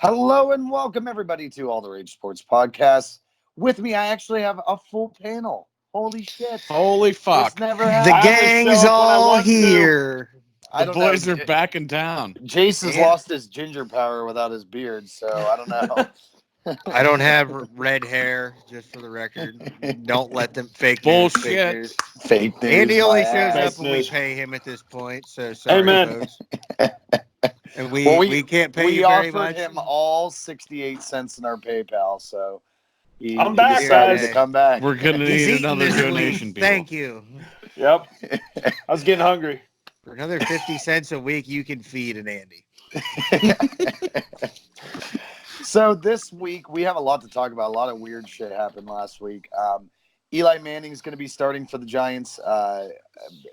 Hello and welcome everybody to All the Rage Sports Podcast. With me, I actually have a full panel. Holy shit. Holy fuck. This never The happened. gang's all here. I The don't boys know. are back in town. Jace has Yeah. lost his ginger power without his beard, so I don't know. I don't have red hair, just for the record. Don't let them fake Bullshit. news. Fake news. Andy only my shows ass. up when we news. pay him at this point, so sorry, Amen. folks. And we Well, can't pay we you very offered much. him all 68 cents in our PayPal, so he I'm back, decided guys. to come back. We're going to He's need eating another this week. donation, people. Thank you. Yep. I was getting hungry. For another 50 cents a week, you can feed an Andy. So this week we have a lot to talk about. A lot of weird shit happened last week. Eli Manning is going to be starting for the Giants.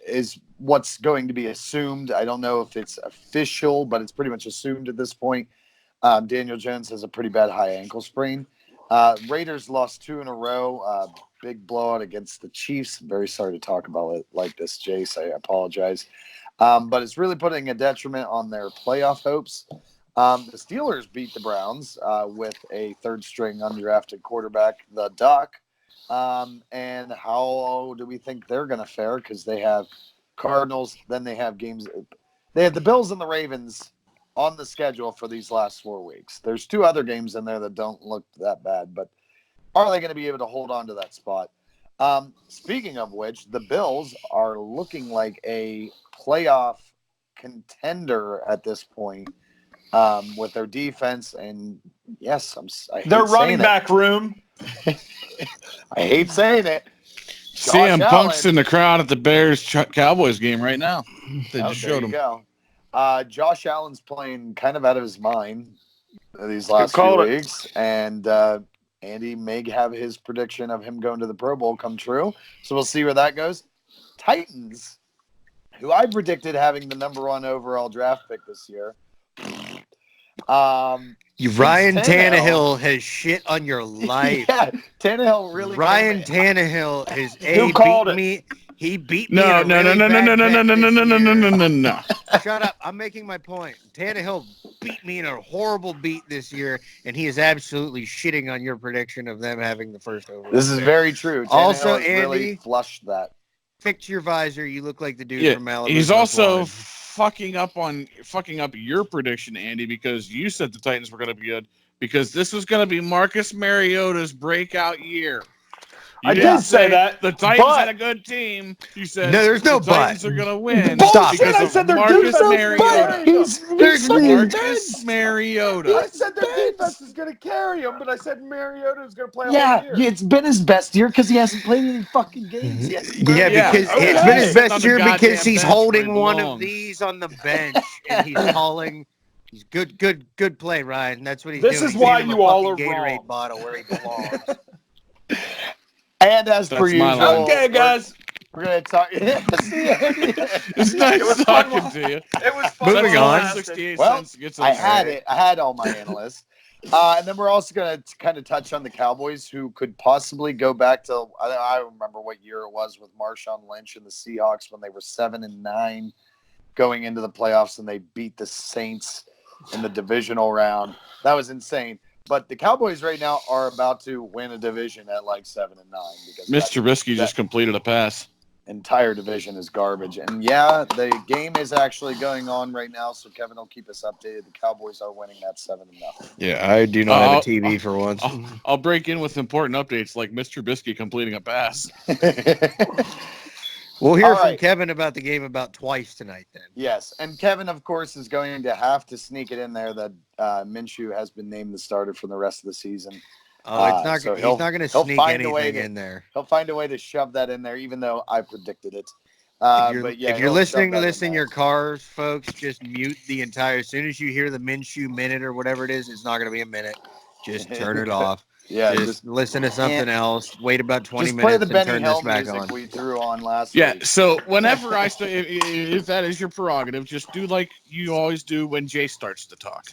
Is what's going to be assumed. I don't know if it's official, but it's pretty much assumed at this point. Daniel Jones has a pretty bad high ankle sprain. Raiders lost 2 in a row. Big blowout against the Chiefs. Very sorry to talk about it like this, Jace. I apologize. But it's really putting a detriment on their playoff hopes. The Steelers beat the Browns with a third-string undrafted quarterback, the Duck. And how do we think they're going to fare? Because they have Cardinals, then they have games. They have the Bills and the Ravens on the schedule for these last 4 weeks. There's 2 other games in there that don't look that bad, but are they going to be able to hold on to that spot? Speaking of which, the Bills are looking like a playoff contender at this point. With their defense, and yes, I hate Their saying running it. back room. I hate saying it. CM Josh Punk's Allen. in the crowd at the Bears-Cowboys game right now. They Oh, just there showed you him. go. Josh Allen's playing kind of out of his mind these last Good few call. weeks, and Andy may have his prediction of him going to the Pro Bowl come true. So we'll see where that goes. Titans, who I predicted having the number 1 overall draft pick this year. Ryan Tannehill. Tannehill has shit on your life. Yeah, Tannehill really. Ryan came- Tannehill has Who called beat it? me. He beat me. No, in a no, no, really no, no, bad no, no, bet no, no, this no, no, no, year. no, no, no. Shut up. I'm making my point. Tannehill beat me in a horrible beat this year, and he is absolutely shitting on your prediction of them having the first overall. This is pick. very true. Tannehill Also, has really Andy- flushed that. Fix your visor. You look like the dude Yeah, from Malibu. he's Most also Wanted. fucking up your prediction, Andy, because you said the Titans were going to be good because this was going to be Marcus Mariota's breakout year. You I didn't did say that, The Titans but- had a good team. You said No, there's no the Titans but. are going to win Bullshit, because I of said their Marcus defense is Mariota. better. There's Marcus Mariota. I said their defense is going to carry him, but I said Mariota is going to play a Yeah, whole year. it's been his best year because he hasn't played any fucking games yet. Yeah, Yeah, because okay. it's been his Sitting on best the year because goddamn he's bench holding where he one of belongs. these on the bench and he's calling. He's good play, Ryan. That's what he's This doing. is He's why handing him you a all fucking are Gatorade wrong. bottle where he belongs. And as That's per my usual, line. Okay, guys. we're going to talk. It's It nice was talking fun. to you. It was fun. Moving while it on. lasted. 68 Well, cents gets I us had there. it. I had all my analysts. And then we're also going to kind of touch on the Cowboys, who could possibly go back to. I don't remember what year it was with Marshawn Lynch and the Seahawks when they were 7-9 going into the playoffs, and they beat the Saints in the divisional round. That was insane. But the Cowboys right now are about to win a division at like 7-9 because Mr. Trubisky just completed a pass. that entire division is garbage. And yeah, the game is actually going on right now, so Kevin will keep us updated. The Cowboys are winning that 7-0. Yeah, I do not have a TV for once. I'll break in with important updates like Mr. Trubisky completing a pass. We'll hear All from right. Kevin about the game about twice tonight then. Yes, and Kevin, of course, is going to have to sneak it in there that Minshew has been named the starter for the rest of the season. Oh, it's not. So He's he'll- not going to he'll sneak find a way anything to- in there. He'll find a way to shove that in there, even though I predicted it. If you're he'll listening shove to that this in there. your cars, folks, just mute the entire. As soon as you hear the Minshew minute or whatever it is, it's not going to be a minute. Just turn it off. Yeah, just listen to something else. Wait about 20 just play minutes the Benny and turn Hill this back music on. we threw on last Yeah, week. so whenever if that is your prerogative, just do like you always do when Jay starts to talk.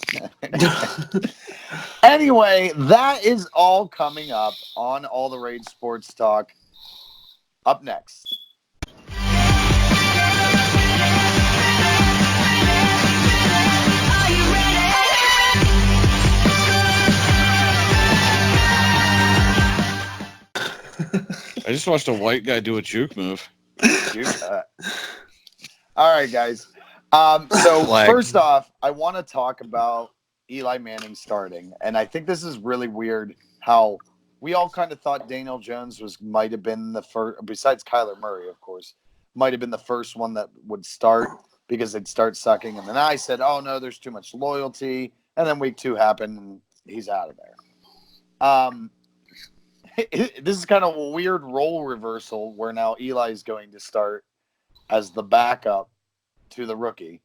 Anyway, that is all coming up on All the Rage Sports Talk. Up next. I just watched a white guy do a juke move. All right, guys. So Flag. first off, I want to talk about Eli Manning starting, and I think this is really weird. How we all kind of thought Daniel Jones might have been the first, besides Kyler Murray, of course, might have been the first one that would start because they'd start sucking, and then I said, "Oh no, there's too much loyalty," and then week 2 happened, and he's out of there. This is kind of a weird role reversal where now Eli is going to start as the backup to the rookie.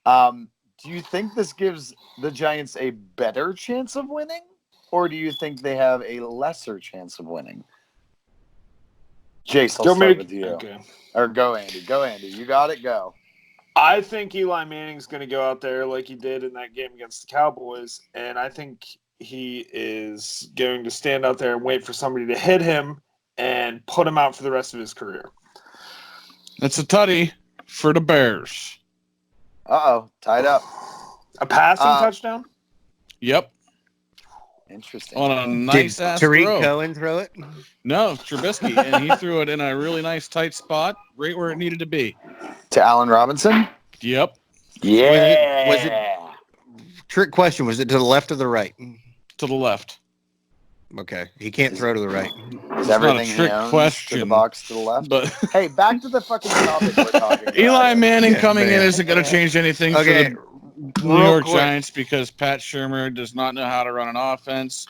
Do you think this gives the Giants a better chance of winning, or do you think they have a lesser chance of winning? Jace, I'll start with you. Okay. Or go, Andy. Go, Andy. You got it. Go. I think Eli Manning's going to go out there like he did in that game against the Cowboys, and I think he is going to stand out there and wait for somebody to hit him and put him out for the rest of his career. It's a tutty for the Bears. Uh-oh. Tied up. A passing touchdown? Yep. Interesting. On a nice ass Tariq throw. Cohen throw it? No, Trubisky, and he threw it in a really nice tight spot, right where it needed to be. To Allen Robinson? Yep, Yeah. Was it- Trick question. Was it to the left or the right? to the left. Okay. He can't throw to the right. Is It's not a everything he trick owns to the question. box to the left? But Hey, back to the fucking topic we're talking about. Eli Manning Yeah, coming in man. isn't going to change anything Okay. for the New real York quick. Giants because Pat Shurmur does not know how to run an offense,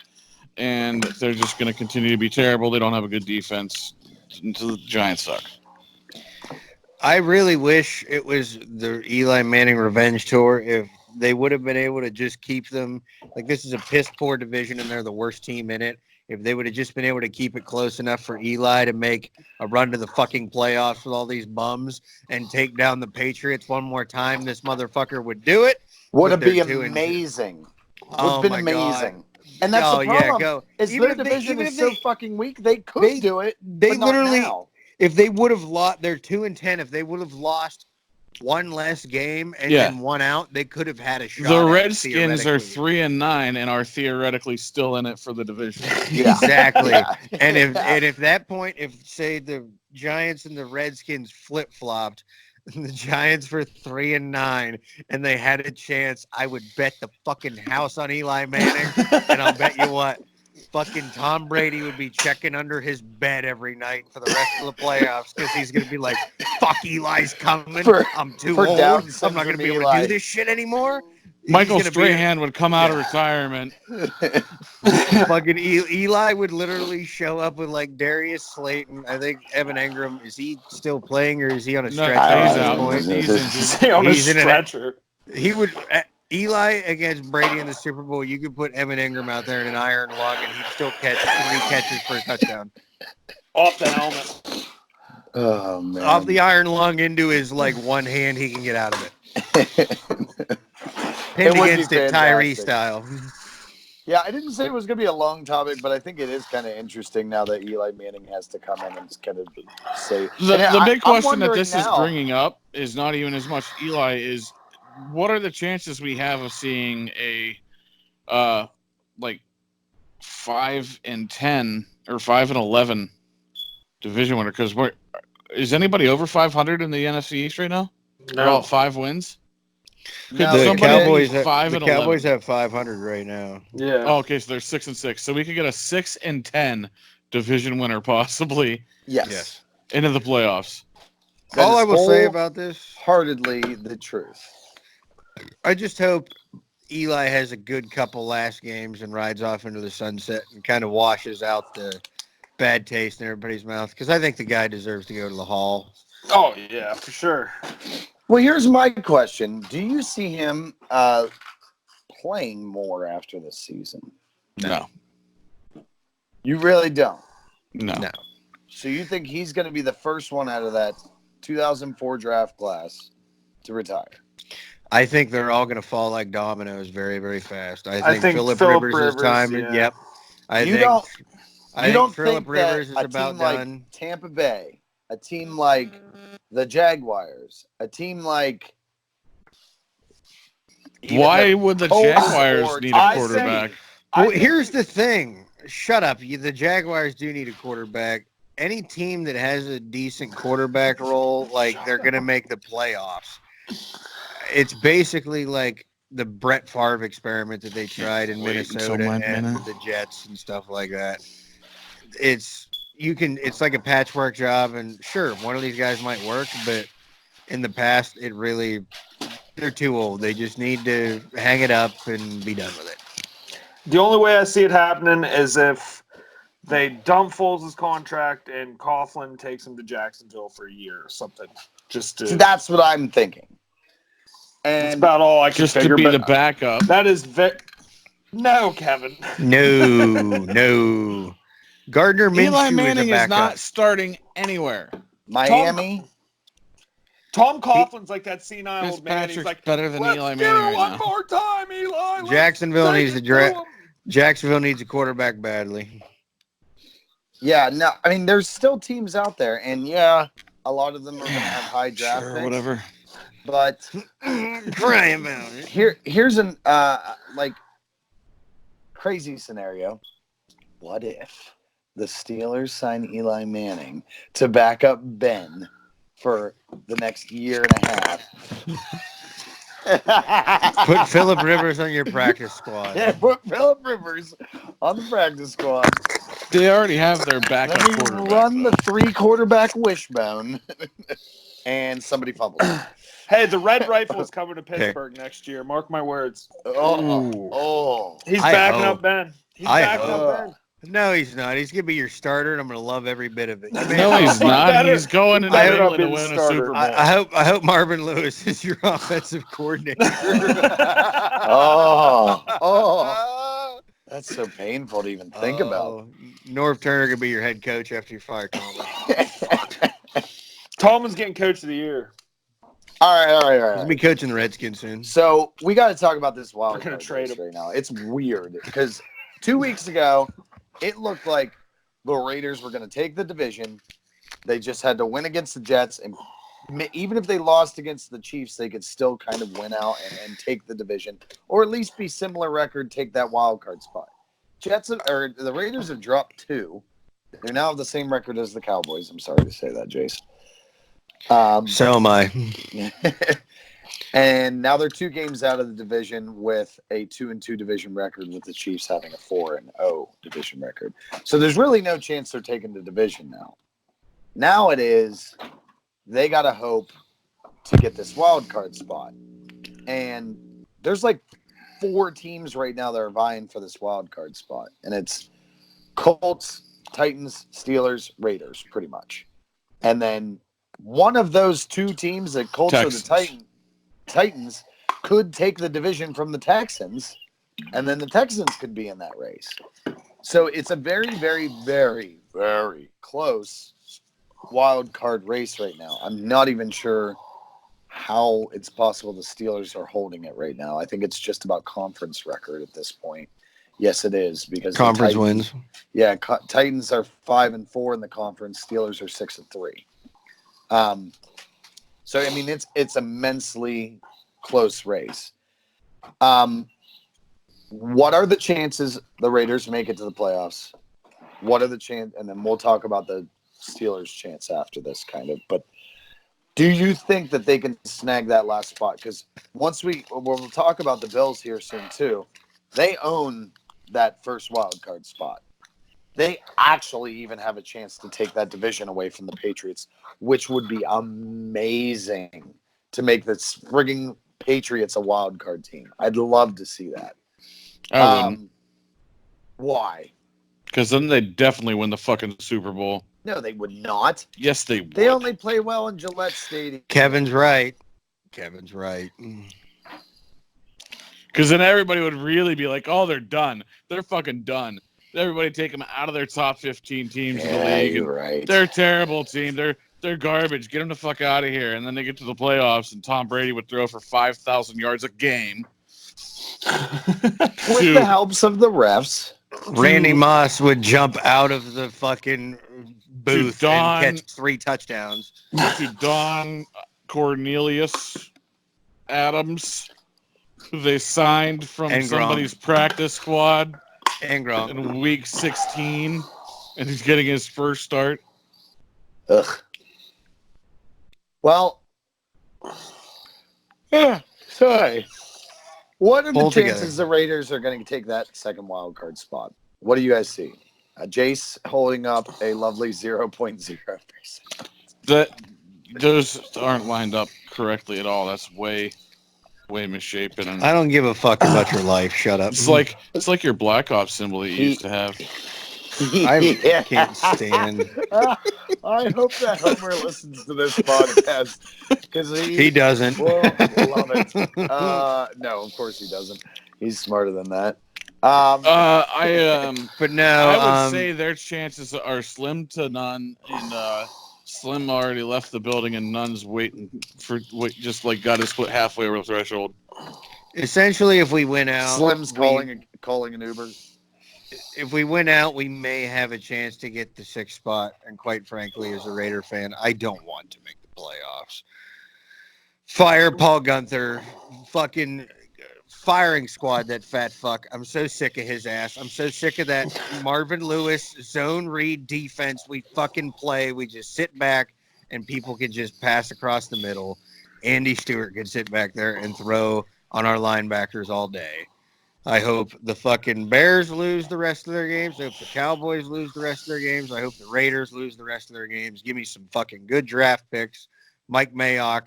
and they're just going to continue to be terrible. They don't have a good defense. The Giants suck. I really wish it was the Eli Manning revenge tour. If they would have been able to just keep them, like this is a piss poor division and they're the worst team in it. If they would have just been able to keep it close enough for Eli to make a run to the fucking playoffs with all these bums and take down the Patriots one more time, this motherfucker would do it. Would But it be they're 2-2. amazing? Would Oh have been my God. amazing. And that's Oh, the yeah, problem. go. Is Even their if they- division even is if so they- fucking weak, they could they- do it. They but not literally, now. if they would have lost, they're 2-10. If they would have lost one less game and Yeah. then one out, they could have had a shot. The at it, Redskins are theoretically. 3-9 and are theoretically still in it for the division. Yeah. Exactly. Yeah. And if Yeah. and if that point, if say the Giants and the Redskins flip flopped, the Giants were 3-9 and they had a chance, I would bet the fucking house on Eli Manning. And I'll bet you what, fucking Tom Brady would be checking under his bed every night for the rest of the playoffs because he's gonna be like, "Fuck, Eli's coming. I'm too for old. Down I'm not syndrome gonna be able Eli." to do this shit anymore." Michael He's gonna be- Strahan would come out of retirement. Fucking Eli would literally show up with like Darius Slayton. I think Evan Engram, is he still playing or is he on a No, stretcher I at he's don't this out. know. point? He's injured. Stay on He's a in an- stretcher. He would Eli against Brady in the Super Bowl. You could put Evan Engram out there in an iron lung and he'd still catch 3 catches for a touchdown. Off the helmet. Oh man. Off the iron lung into his like one hand, he can get out of it. Pinned would be against it, Tyree fantastic. style. Yeah, I didn't say it was going to be a long topic, but I think it is kind of interesting now that Eli Manning has to come in and kind of say. The And big I'm question that wondering this now- is bringing up is not even as much Eli is what are the chances we have of seeing a like 5-10 or 5-11 division winner? Because is anybody over 500 in the NFC East right now? They're all 5 wins. No, The somebody Cowboys, be 5 the and Cowboys 11? have 500 right now. Yeah. Oh, okay, so they're 6-6. So we could get a 6-10 division winner possibly Yes. Yes. into the playoffs. That All is I will say about this, wholeheartedly the truth. I just hope Eli has a good couple last games and rides off into the sunset and kind of washes out the bad taste in everybody's mouth because I think the guy deserves to go to the Hall. Oh, yeah, for sure. Well, here's my question: do you see him playing more after this season? No. You really don't. No. No. So you think he's going to be the first one out of that 2004 draft class to retire? I think they're all going to fall like dominoes very, very fast. I I think think Phillip Phillip Rivers' time. Rivers, yeah. Yep. I You think don't Phillip think Rivers is that a about team like done. Tampa Bay, a team like the Jaguars, a team like even Why the would the Colts Jaguars or- need a I say- quarterback? Well, here's the thing. Shut up. The Jaguars do need a quarterback. any team that has a decent quarterback role, like they're gonna make the playoffs. It's basically like the Brett Favre experiment that they tried in Wait until Minnesota my and minute. the Jets and stuff like that. It's like a patchwork job, and sure, one of these guys might work, but in the past, they're too old. They just need to hang it up and be done with it. The only way I see it happening is if they dump Foles' contract and Coughlin takes him to Jacksonville for a year or something. Just to, See, that's what I'm thinking. that's And about all I can Just figure. to be but the backup. that is no, Kevin. No. Gardner Minshew Eli is a Manning is backup. not starting anywhere. Miami, Tom Coughlin's like that senile old man. He's Fitzpatrick's like, better than let's Eli do Manning it right one now. more time, Eli. Let's Jacksonville take needs it to draft. to 'em." Jacksonville needs a quarterback badly. yeah, no, I mean, there's still teams out there, and yeah, a lot of them are going to have high draft Sure, picks. whatever. But Crying about it. here's an crazy scenario. What if the Steelers sign Eli Manning to back up Ben for the next year and a half? Put Phillip Rivers on your practice squad. Yeah, put Phillip Rivers on the practice squad. They already have their backup Let me quarterback. run the though. 3-quarterback wishbone, and somebody fumbles. Hey, the Red Rifle's coming to Pittsburgh next year. Mark my words. Oh. He's I backing hope. up Ben. He's I backing hope. up Ben. No, he's not. He's gonna be your starter, and I'm gonna love every bit of it. You may No, have- he's not. better- He's going to New better not England be to the win a starter. Super Bowl. I hope Marvin Lewis is your offensive coordinator. Oh. That's so painful to even think about. Norv Turner could be your head coach after you fire Tomlin. Tomlin's getting coach of the year. All He'll right. be coaching the Redskins soon. So we got to talk about this wild We're gonna card trade race him. right now. It's weird because 2 weeks ago, it looked like the Raiders were going to take the division. They just had to win against the Jets, and even if they lost against the Chiefs, they could still kind of win out and take the division, or at least be similar record, take that wild card spot. The Raiders have dropped 2. They now have the same record as the Cowboys. I'm sorry to say that, Jace. So am I. And now they're 2 games out of the division with a 2-2 division record, with the Chiefs having a 4-0 division record. So there's really no chance they're taking the division now. Now it is, they got to hope to get this wild card spot. And there's like 4 teams right now that are vying for this wild card spot. And it's Colts, Titans, Steelers, Raiders, pretty much. And then one of those 2 teams, the Colts or the Titans, could take the division from the Texans, and then the Texans could be in that race. So it's a very, very, very, very close wild card race right now. I'm not even sure how it's possible the Steelers are holding it right now. I think it's just about conference record at this point. Yes, it is, because Conference the Titans, wins. Yeah, Titans are 5-4 in the conference. Steelers are 6-3. So I mean, it's immensely close race. What are the chances the Raiders make it to the playoffs? What are the chance? And then we'll talk about the Steelers' chance after this, kind of. But do you think that they can snag that last spot? Because we'll talk about the Bills here soon too. They own that first wild card spot. They actually even have a chance to take that division away from the Patriots, which would be amazing to make this frigging Patriots a wild card team. I'd love to see that. I wouldn't. Why? Because then they definitely win the fucking Super Bowl. No, they would not. Yes, they would. They only play well in Gillette Stadium. Kevin's right. Because then everybody would really be like, oh, they're done. They're fucking done. Everybody take them out of their top 15 teams in the Yeah, league. you're right. They're a terrible team. They're garbage. Get them the fuck out of here. And then they get to the playoffs, and Tom Brady would throw for 5,000 yards a game. With the helps of the refs. Randy Moss would jump out of the fucking booth Don- and catch 3 touchdowns. To Don Cornelius Adams, who they signed from And Gronk. somebody's practice squad And Gronk. in week 16, and he's getting his first start. Ugh. Well, sorry. What are the Pull chances together. the Raiders are going to take that second wild card spot? What do you guys see? Jace holding up a lovely 0.0%. Those aren't lined up correctly at all. That's way misshapen. And I don't give a fuck about your life. Shut up. it's like your Black Ops symbol that you used to have. I can't stand. I hope that Homer listens to this podcast because He doesn't. will love it. No, of course he doesn't. He's smarter than that. But no, I would say their chances are slim to none. And Slim already left the building, and Nunn's just like got his foot halfway over the threshold. essentially, if we win out, Slim's calling an Uber. If we win out, we may have a chance to get the 6th spot. And quite frankly, as a Raider fan, I don't want to make the playoffs. Fire Paul Gunther, fucking firing squad, that fat fuck. I'm so sick of his ass. I'm so sick of that Marvin Lewis zone read defense we fucking play. We just sit back and people can just pass across the middle. Andy Stewart can sit back there and throw on our linebackers all day. I hope the fucking Bears lose the rest of their games. I hope the Cowboys lose the rest of their games. I hope the Raiders lose the rest of their games. Give me some fucking good draft picks. Mike Mayock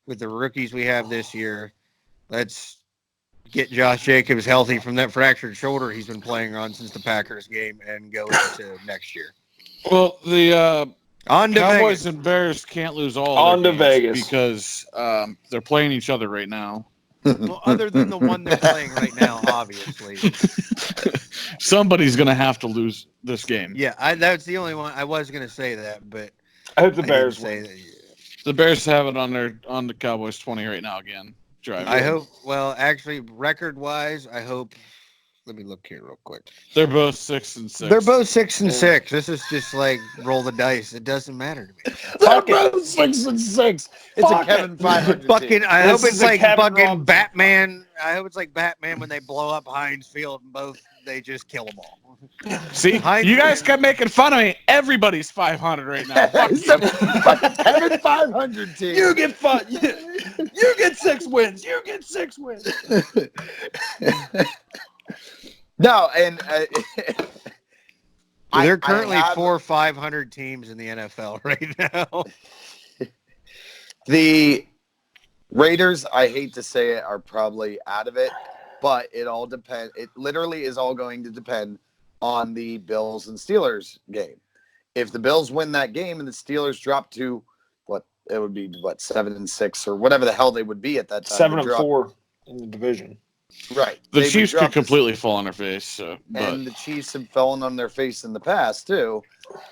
with the rookies we have this year. Let's get Josh Jacobs healthy from that fractured shoulder he's been playing on since the Packers game and go into next year. Well, the On to Cowboys Vegas. and Bears can't lose all On their to games Vegas. because they're playing each other right now. Well, other than the one they're playing right now, obviously. Somebody's gonna have to lose this game. Yeah, that's the only one. I was going to say that, but I hope the I Bears didn't say win. that. The Bears have it on the Cowboys 20 right now again. Driving. I hope. Well, actually, record-wise, I hope. Let me look here real quick. They're both 6 and 6. They're both 6 and Yeah. 6. This is just like roll the dice. It doesn't matter to me. They're Fuck it. both 6 and 6. It's Fuck a Kevin it. 500 Fucking, team. I This hope is it's a like Kevin fucking Robinson. Batman. I hope it's like Batman when they blow up Heinz Field and both they just kill them all. See, you guys kept making fun of me. Everybody's 500 right now. Fuck It's you. a fucking Kevin 500 team. You get fun. You get 6 wins. You get 6 wins. No, and There are currently I have- 4 500 teams in the NFL right now. The Raiders, I hate to say it, are probably out of it, but it all depends. It literally is all going to depend on the Bills and Steelers game. If the Bills win that game and the Steelers drop to it would be 7 and 6 or whatever the hell they would be at that time. 7 They and drop- 4 in the division. Right. The They would Chiefs drop could completely fall on their face. So, but and the Chiefs have fallen on their face in the past too.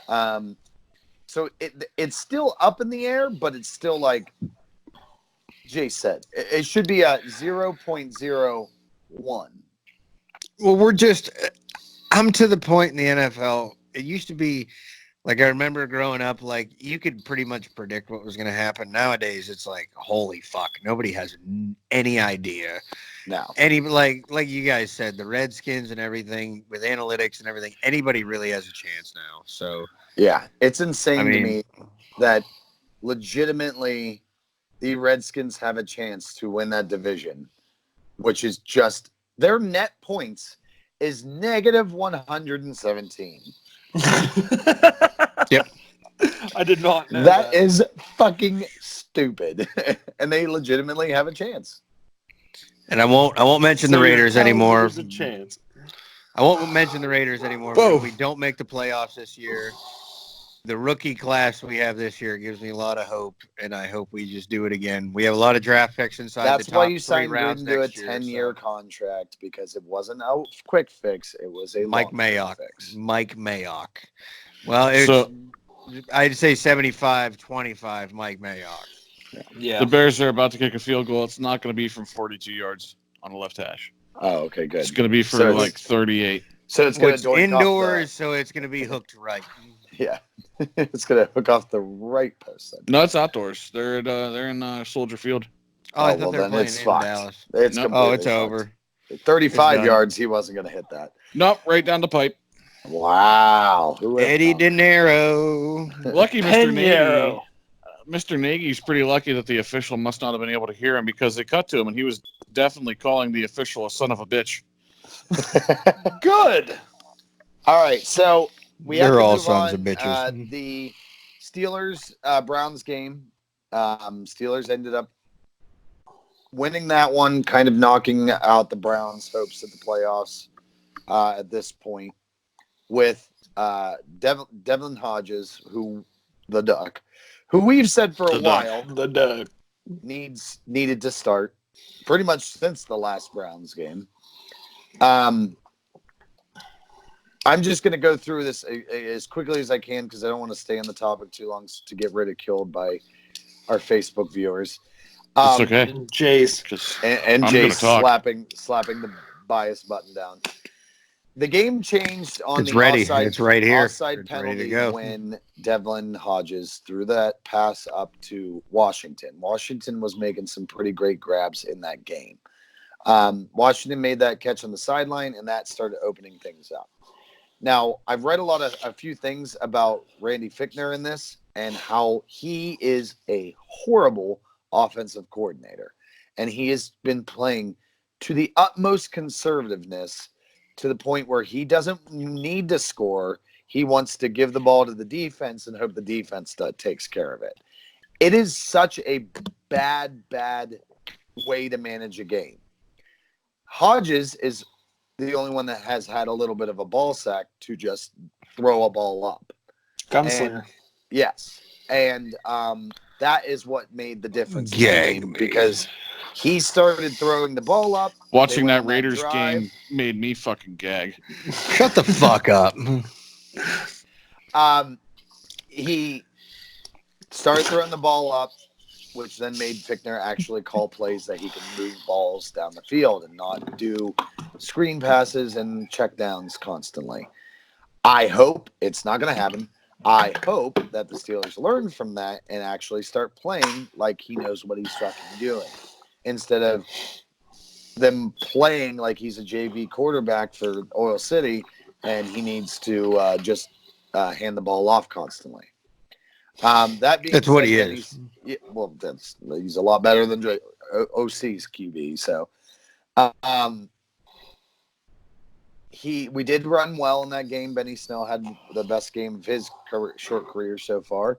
So it's still up in the air, but it's still like Jay said, it should be a 0.01. Well, I'm to the point in the NFL. It used to be like, I remember growing up, like you could pretty much predict what was going to happen. Nowadays, it's like, holy fuck, nobody has any idea. Now, Like you guys said, the Redskins and everything with analytics and everything, anybody really has a chance now. So yeah, it's insane I to mean- me that legitimately the Redskins have a chance to win that division, which is just their net points is negative 117. Yep. I did not know That is fucking stupid. And they legitimately have a chance. and I won't mention the So you're Raiders telling me anymore. There's a chance. I won't mention the Raiders anymore. But if we don't make the playoffs this year, the rookie class we have this year gives me a lot of hope, and I hope we just do it again. We have a lot of draft picks inside That's the top why you 3 signed rounds into a next year. 10-year So. contract because it wasn't a quick fix. It was a Mike long-term Mayock. fix. Mike Mayock. Well, it's, So- I'd say 75-25 Mike Mayock. Yeah. the Bears are about to kick a field goal. It's not going to be from 42 yards on the left hash. Oh, okay, good. It's going to be for So it's- like 38. So it's going It's to doink indoors, so it's going to be hooked right. Yeah, it's going to hook off the right post. Then. No, it's outdoors. They're in Soldier Field. Oh, I Oh, thought well, they were then playing it's in fucked. Dallas. It's No. completely Oh, it's fucked. over. 35 It's done. yards. He wasn't going to hit that. Nope, right down the pipe. Wow. Who would have Eddie thought? De Niro. Lucky Mr. Nagy. Pinheiro. Mr. Nagy's pretty lucky that the official must not have been able to hear him because they cut to him and he was definitely calling the official a son of a bitch. Good. All right, so we have They're to all move sons on. of bitches. The Steelers Browns game. Steelers ended up winning that one, kind of knocking out the Browns' hopes at the playoffs at this point. With Devlin Hodges, the Duck, who we've said for a The Duck. while The Doug. needed to start pretty much since the last Browns game. I'm just going to go through this as quickly as I can because I don't want to stay on the topic too long to get ridiculed by our Facebook viewers. It's okay. Jace. Just And I'm Jay gonna talk. slapping the bias button down. The game changed on It's the ready. offside, It's right here. offside It's ready to penalty go. when Devlin Hodges threw that pass up to Washington. Washington was making some pretty great grabs in that game. Washington made that catch on the sideline, and that started opening things up. Now, I've read a few things about Randy Fichtner in this and how he is a horrible offensive coordinator. And he has been playing to the utmost conservativeness to the point where he doesn't need to score. He wants to give the ball to the defense and hope the defense takes care of it. It is such a bad way to manage a game. Hodges is the only one that has had a little bit of a ball sack to just throw a ball up. Gunslinger. Yes. And that is what made the difference in Gag the game me. because he started throwing the ball up. watching They that went on that Raiders drive. game made me fucking gag. Shut the fuck up. He started throwing the ball up, which then made Fichtner actually call plays that he can move balls down the field and not do screen passes and check downs constantly. I hope it's not going to happen. I hope that the Steelers learn from that and actually start playing like he knows what he's fucking doing instead of them playing like he's a JV quarterback for Oil City and he needs to just hand the ball off constantly. That being That's what said, he that is. he's a lot better than OC's QB. So, we did run well in that game. Benny Snell had the best game of his short career so far.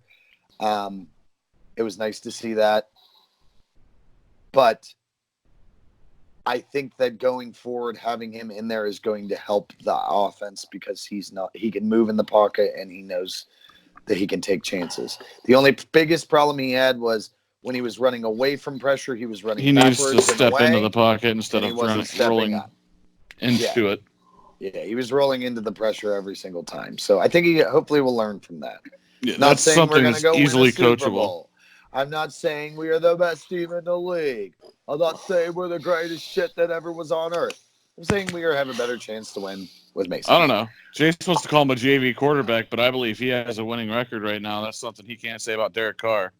It was nice to see that, but I think that going forward, having him in there is going to help the offense because he can move in the pocket and he knows that he can take chances. The only biggest problem he had was when he was running away from pressure, he was running He needs backwards to and step away, into the pocket instead and he of wasn't stepping rolling up. into it. Yeah, he was rolling into the pressure every single time. So I think he hopefully will learn from that. Yeah, Not that's saying we're something going that's to go easily win a Super coachable. Bowl. I'm not saying we are the best team in the league. I'm not saying we're the greatest shit that ever was on earth. I'm saying we have a better chance to win with Mason. I don't know. Jay's supposed to call him a JV quarterback, but I believe he has a winning record right now. That's something he can't say about Derek Carr.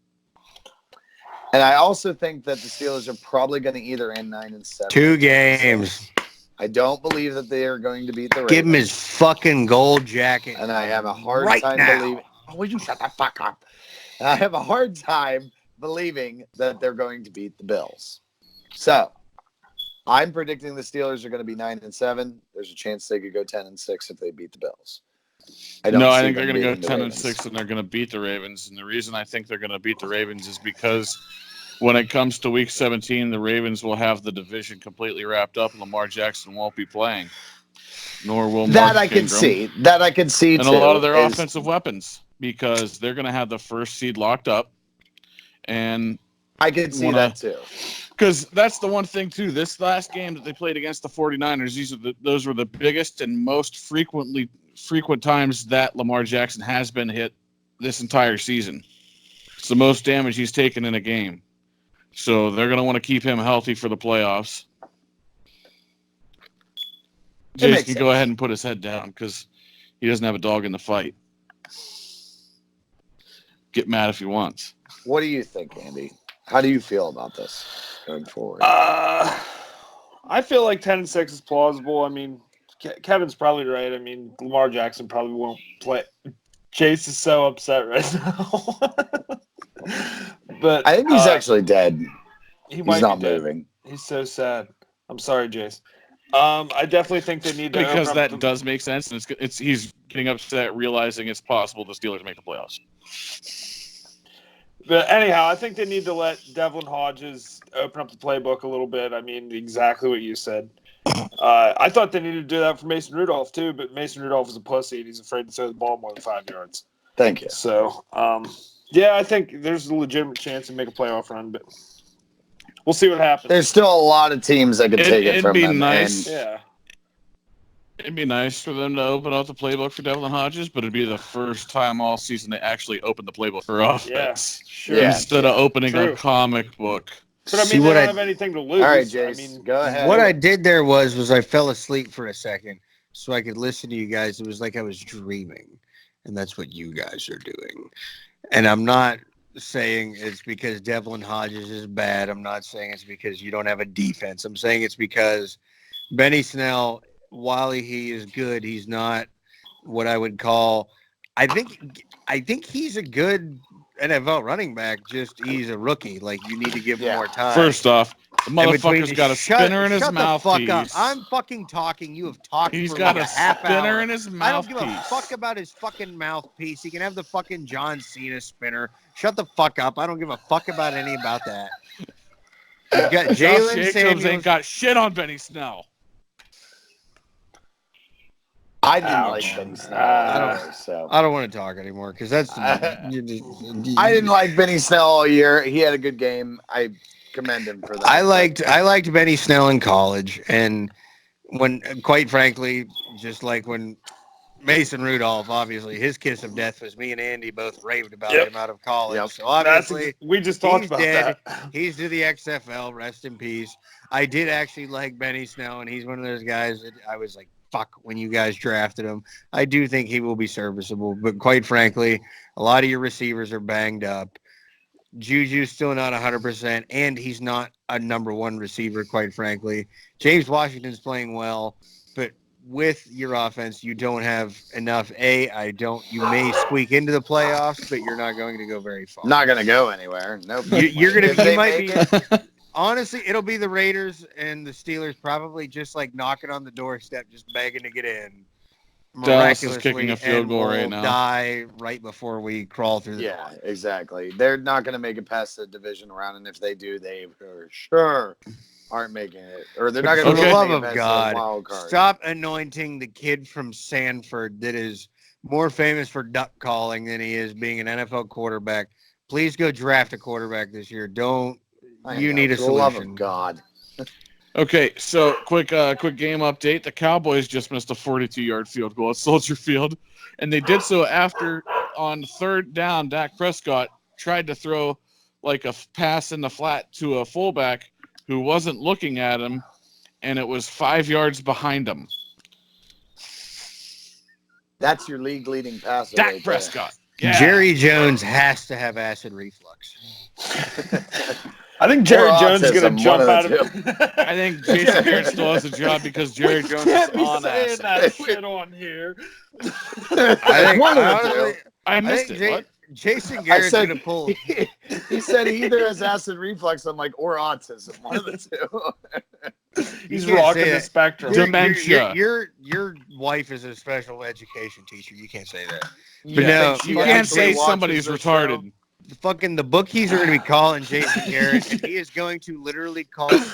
And I also think that the Steelers are probably going to either end 9-7. 2 games. I don't believe that they are going to beat the Ravens. Give him his fucking gold jacket. And I have a hard right time now. believing. Oh, will you shut the fuck up? I have a hard time believing that they're going to beat the Bills. So I'm predicting the Steelers are going to be 9-7. There's a chance they could go 10-6 if they beat the Bills. I think they're going to go beating the 10-6 and they're going to beat the Ravens. And the reason I think they're going to beat the Ravens is because when it comes to Week 17, the Ravens will have the division completely wrapped up, and Lamar Jackson won't be playing. Nor will That Mark I can Ingram. see. That I can see And too. a lot of their is- offensive weapons because they're going to have the first seed locked up. And I can see wanna- that too. because that's the one thing too. This last game that they played against the 49ers, those were the biggest and most frequent times that Lamar Jackson has been hit this entire season. It's the most damage he's taken in a game. So they're going to want to keep him healthy for the playoffs. Jason makes can sense. go ahead and put his head down because he doesn't have a dog in the fight. Get mad if he wants. What do you think, Andy? How do you feel about this going forward? I feel like 10-6 is plausible. I mean, Kevin's probably right. I mean, Lamar Jackson probably won't play. Chase is so upset right now. But I think he's actually dead. he might He's not be dead. moving. He's so sad. I'm sorry, Jace. I definitely think they need to Because open up that does make sense, and it's he's getting upset realizing it's possible the Steelers make the playoffs. But anyhow, I think they need to let Devlin Hodges open up the playbook a little bit. I mean, exactly what you said. I thought they needed to do that for Mason Rudolph too, but Mason Rudolph is a pussy and he's afraid to throw the ball more than 5 yards. Thank you. So, yeah, I think there's a legitimate chance to make a playoff run, but we'll see what happens. There's still a lot of teams that could take it It'd from be them. nice. And Yeah. It'd be nice for them to open up the playbook for Devlin Hodges, but it'd be the first time all season they actually open the playbook for offense Sure. Yeah. instead of opening True. a comic book. But I See mean, they what don't I- have anything to lose. all right, I Jace, mean, go ahead. What I did there was I fell asleep for a second so I could listen to you guys. It was like I was dreaming, and that's what you guys are doing. And I'm not saying it's because Devlin Hodges is bad. I'm not saying it's because you don't have a defense. I'm saying it's because Benny Snell, while he is good, he's not what I would call. I think he's a good NFL running back. Just he's a rookie. Like you need to give him Yeah. more time. First off, the In between- motherfucker's got a spinner in his shut the fuck up. mouthpiece. I'm fucking talking. You have talked He's for got like a half spinner hour. in his I don't mouthpiece. give a fuck about his fucking mouthpiece. He can have the fucking John Cena spinner. Shut the fuck up. I don't give a fuck about any about that. You've got Josh Jalen Jacobs Samuels. ain't got shit on Benny Snell. I didn't Ouch. like Benny Snell. I don't- either, so. I don't want to talk anymore because that's. I didn't like Benny Snell all year. He had a good game. I commend him for that. I liked Benny Snell in college, and when, quite frankly, just like when Mason Rudolph, obviously his kiss of death was me and Andy both raved about Yep. him out of college. Yep. So obviously we just talked he's about dead. that. He's to the XFL. Rest in peace. I did actually like Benny Snell, and he's one of those guys that I was like, fuck, when you guys drafted him. I do think he will be serviceable, but quite frankly, a lot of your receivers are banged up. Juju's still not 100%, and he's not a number one receiver, quite frankly. James Washington's playing well, but with your offense, you don't have enough. You may squeak into the playoffs, but you're not going to go very far. Not going to go anywhere. Nope. You're gonna. If they You might make be. it- Honestly, it'll be the Raiders and the Steelers probably just like knocking on the doorstep, just begging to get in. Dallas is Miraculously, kicking a field and goal right we'll now. Die right before we crawl through the Yeah, door. exactly. They're not going to make it past the division round, and if they do, they for sure aren't making it. Or they're not going For to the Okay. love make it of past God, the wild card. stop anointing the kid from Sanford that is more famous for duck calling than he is being an NFL quarterback. Please go draft a quarterback this year. Don't. I You know, need a for the love solution. of God. Okay, so quick game update. The Cowboys just missed a 42-yard field goal at Soldier Field, and they did so after on third down, Dak Prescott tried to throw like a pass in the flat to a fullback who wasn't looking at him, and it was 5 yards behind him. That's your league leading passer. Dak right there. Prescott. Yeah. Jerry Jones has to have acid reflux. I think Jerry Or Jones is autism, going to jump one out of of the I think Jason Garrett still has a job because Jerry Jones is Can't be on saying acid. that shit on here. I think One of the honestly, I I missed think it. What? Jason Garrett's said- gonna pull. He said he either has acid reflux, I'm like, or autism. One of the two. He's can't rocking say the that. spectrum. Dementia. Your wife is a special education teacher. You can't say that. You no, think she You Well, can't actually say watches somebody's the retarded. show? The bookies are going to be calling Jason Garrett, and he is going to literally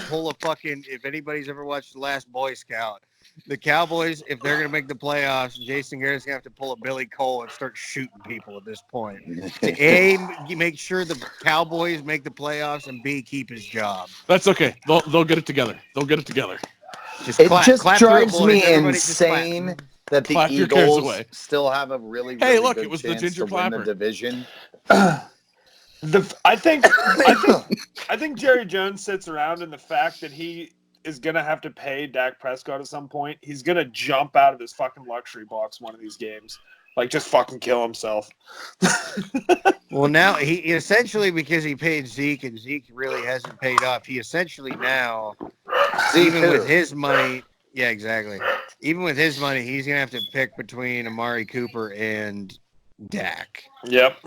pull a fucking. If anybody's ever watched The Last Boy Scout, the Cowboys, if they're going to make the playoffs, Jason Garrett's going to have to pull a Billy Cole and start shooting people at this point. To A, make sure the Cowboys make the playoffs, and B, keep his job. That's okay. They'll get it together. They'll get it together. Just It clap, just clap for it, drives boys. me Everybody just clap. insane that the Clap your cares Eagles away. still have a really, Hey, really look, good it was the chance ginger to win the clapper. division. I think Jerry Jones sits around in the fact that he is going to have to pay Dak Prescott at some point. He's going to jump out of his fucking luxury box one of these games. Like, just fucking kill himself. Well, now he essentially, because he paid Zeke and Zeke really hasn't paid off, he essentially now, Zeke even who? with his money, yeah, exactly. even with his money, he's gonna have to pick between Amari Cooper and Dak. Yep.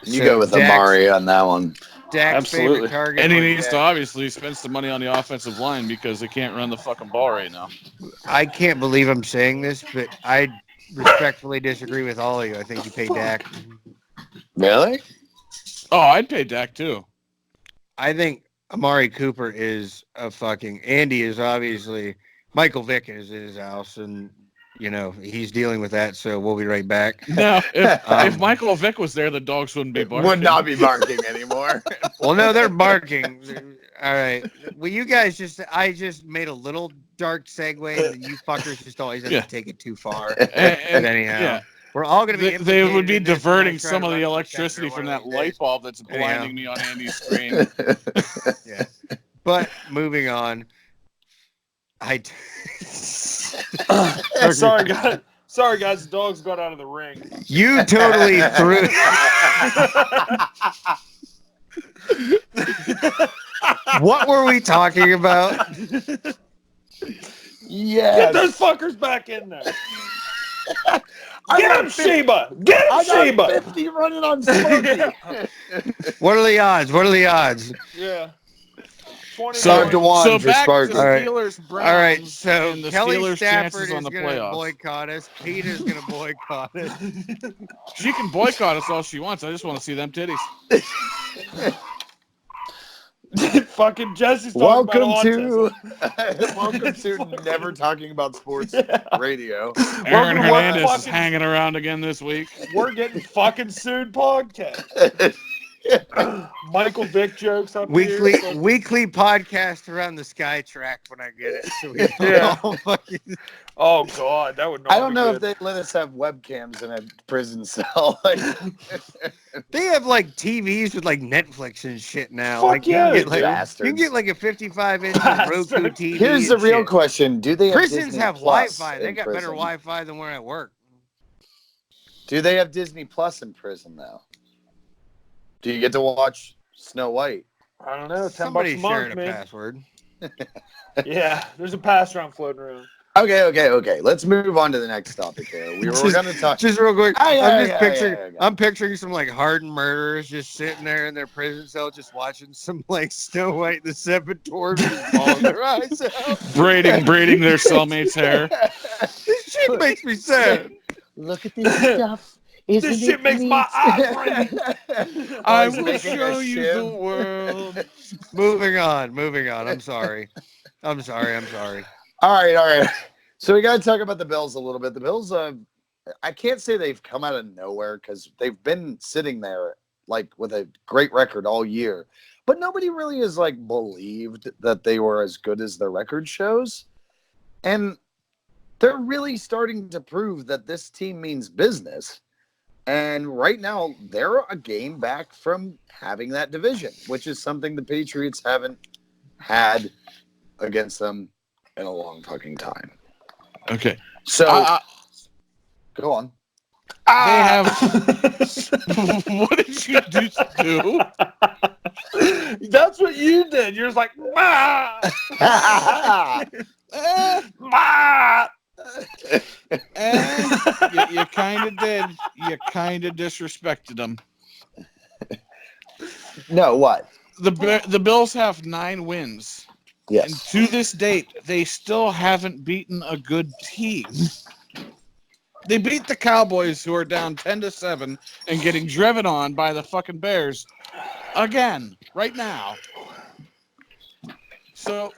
You go with Amari on that one. Dak's Absolutely. favorite target. And he was needs to Dak. obviously spend some money on the offensive line because they can't run the fucking ball right now. I can't believe I'm saying this, but I respectfully disagree with all of you. I think you pay Dak. Really? Oh, I'd pay Dak too. I think Amari Cooper is a fucking. Andy is obviously. Michael Vick is at his house, and, he's dealing with that, so we'll be right back. No, if Um, Michael Vick was there, the dogs wouldn't be It barking. would not be barking anymore. Well, no, they're barking. All right. Well, you guys I just made a little dark segue, and then you fuckers just always have Yeah. to take it too far. And But anyhow, yeah, we're all going to be. they would implicated be in this, and I diverting try some to of run the for electricity senator from one of that these light days. bulb that's Anyhow. blinding me on Andy's screen. Yeah. But moving on, Sorry, guys. Sorry, guys. The dogs got out of the ring. you totally threw. What were we talking about? Yes. Get those fuckers back in there. I Get got him, 50 Sheba. Get him, I got Sheba. 50 running on Sparky. What are the odds? What are the odds? Yeah. 20 So, Five to one so for back Sparky. to All right. Steelers, Browns, All right, so and the Kelly Steelers' Stafford chances is on the going to playoffs. boycott us. Pete is going to boycott us. She can boycott us all she wants. I just want to see them titties. Fucking Jesse's talking Welcome about to autism. welcome to Never Talking About Sports Yeah. Radio. Aaron to what Hernandez is fucking- hanging around again this week. We're getting fucking sued podcast. Michael Vick jokes up Weekly here. so- weekly podcast around the Sky Track when I get it. So we Yeah. all fucking Oh God, that would not I don't be know good. if they let us have webcams in a prison cell. Like, they have like TVs with like Netflix and shit now. Fuck like yeah, you can get like bastards. you can get like a 55-inch Bastards. Roku TV. Here's the and real shit. question: do they have Prisons Disney have Plus Wi-Fi. They in got better prison? Wi-Fi than where I work. Do they have Disney Plus in prison though? Do you get to watch Snow White? I don't know. $10 Somebody's a month, sharing a man. password. Yeah, there's a pass around floating around. Okay. Let's move on to the next topic here. We were Just- going to talk. Just real quick, Yeah, yeah. I'm picturing some like hardened murderers just sitting there in their prison cell, just watching some like Snow White the Seven Dwarfs just bawling their eyes out. Braiding their cellmate's hair. This shit makes me sad. Look at this stuff. This shit makes my eyes ring. I He's will making a show you shiv. the world. Moving on. I'm sorry. All right. So we got to talk about the Bills a little bit. The Bills, I can't say they've come out of nowhere because they've been sitting there like with a great record all year, but nobody really has like believed that they were as good as their record shows, and they're really starting to prove that this team means business. And right now, they're a game back from having that division, which is something the Patriots haven't had against them in a long fucking time. Okay. So go on. They have. What did you just do? That's what you did. You're just like, ma, ma. You kind of did. You kind of disrespected them. No, what? The Bills have 9 wins. And Yes. to this date, they still haven't beaten a good team. They beat the Cowboys, who are down 10-7 and getting driven on by the fucking Bears again, right now. So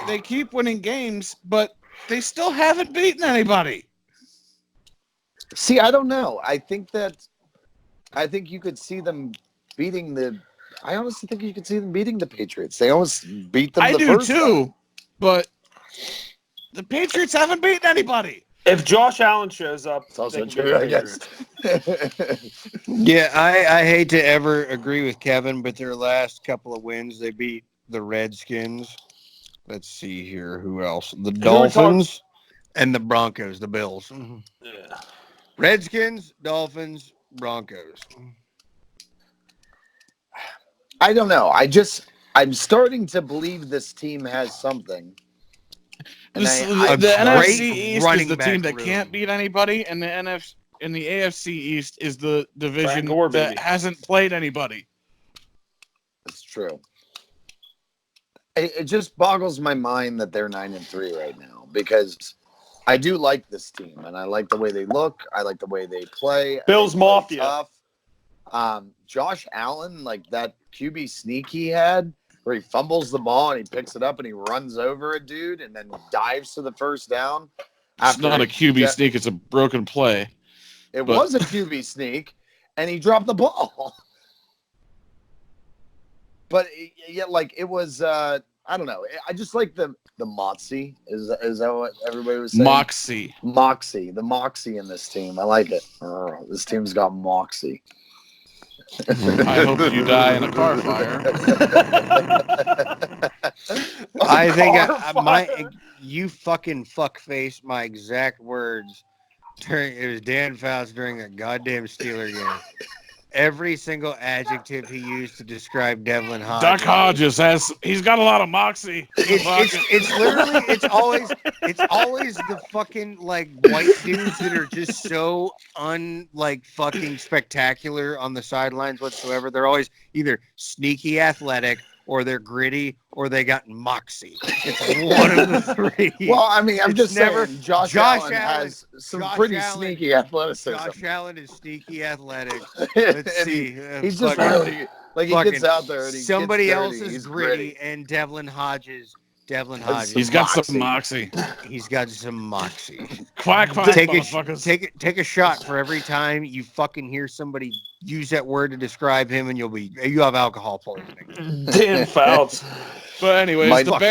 they keep winning games, but they still haven't beaten anybody. See, I don't know. I think you could see them beating the. I honestly think you could see them beating the Patriots. They almost beat them. I the do first too, time. but the Patriots haven't beaten anybody. If Josh Allen shows up, It's also they can true, beat I the guess. Patriots. Yeah, I hate to ever agree with Kevin, but their last couple of wins, they beat the Redskins. Let's see here. Who else? The Dolphins and the Broncos, the Bills. Yeah. Redskins, Dolphins, Broncos. I don't know. I'm starting to believe this team has something. And The A NFC great East is running the team back that can't room. beat anybody, and the AFC East is the division Frank Gore, that baby. hasn't played anybody. It's true. It just boggles my mind that they're 9-3 right now because I do like this team and I like the way they look. I like the way they play. Bills They play Mafia. tough. Josh Allen, like that QB sneak he had, where he fumbles the ball and he picks it up and he runs over a dude and then dives to the first down. It's not a QB Ja- sneak; it's a broken play. It but- was a QB sneak, and he dropped the ball. But yet, like it was, I don't know. I just like the moxie. Is that what everybody was saying? Moxie. Moxie, the moxie in this team. I like it. This team's got moxie. I hope you die in a car fire. I think Car fire. you fucking fuckface. My exact words. It was Dan Fouts during a goddamn Steeler game. Every single adjective he used to describe Devlin Hodges. Duck Hodges he's got a lot of moxie. It's literally it's always the fucking like white dudes that are just so fucking spectacular on the sidelines whatsoever. They're always either sneaky athletic or they're gritty or they got moxie. It's one of the three. Well, I mean, I'm It's just never- saying, Josh Allen- has some Josh pretty Allen- sneaky athleticism. Josh Allen is sneaky athletic. Let's And see. He's just fucking- really like he gets fucking out there and he somebody gets else dirty. is He's gritty, and Devlin Hodges. He's got moxie. some moxie. He's got some moxie. Quack, quack, Take motherfuckers. a shot for every time you fucking hear somebody use that word to describe him, and you have alcohol poisoning. Dan Fouts. But anyways, My the fuck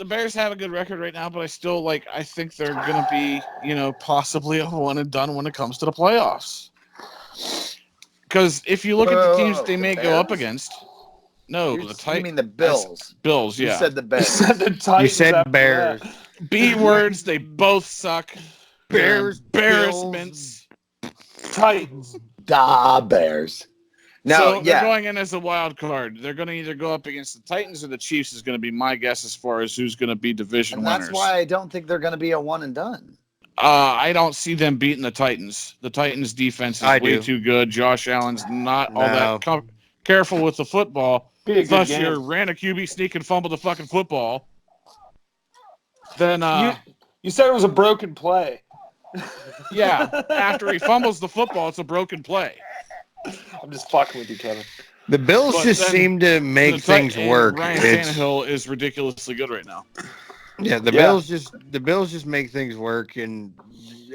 Bears have a good record right now, but I think they're gonna be, possibly a one and done when it comes to the playoffs. Because if you look at the teams they the may go up Bears? against, no, You the mean the Bills? Bills, You yeah. said the You Bears. said the You Titans said after Bears. that. B words, they both suck. They're Bears, embarrassments. Titans. Da Bears. No, So they're yeah. going in as a wild card. They're going to either go up against the Titans or the Chiefs is going to be my guess as far as who's going to be division And winners. that's why I don't think they're going to be a one and done. I don't see them beating the Titans. The Titans' defense is I way do. too good. Josh Allen's not all No. that careful with the football. Be a good Plus, game. you ran a QB sneak and fumbled the fucking football. Then, You said it was a broken play. yeah, after he fumbles the football, it's a broken play. I'm just fucking with you, Kevin. The Bills But just then seem to make The things Titan- work. Ryan It's- Tannehill is ridiculously good right now. Yeah, the Yeah. Bills just make things work, and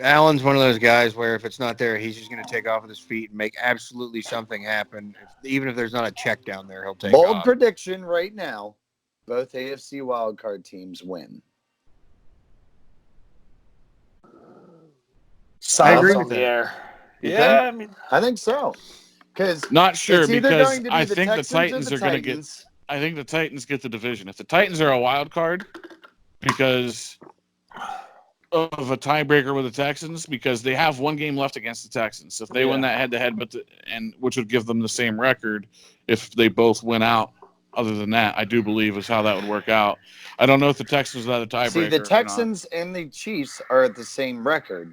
Allen's one of those guys where if it's not there, he's just going to take off with his feet and make absolutely something happen. Even if there's not a check down there, he'll take Bold off. prediction right now. Both AFC wildcard teams win. Silence agree on with the that. air. You Yeah, think? I mean, I think so. Because Not sure it's either because going to be I the think the Texans or Titans the are going to get. Titans. I think the Titans get the division. If the Titans are a wild card because of a tiebreaker with the Texans, because they have one game left against the Texans. So if they win that head-to-head, which would give them the same record if they both win out. Other than that, I do believe is how that would work out. I don't know if the Texans are the tiebreaker. See, the or not. Texans and the Chiefs are at the same record,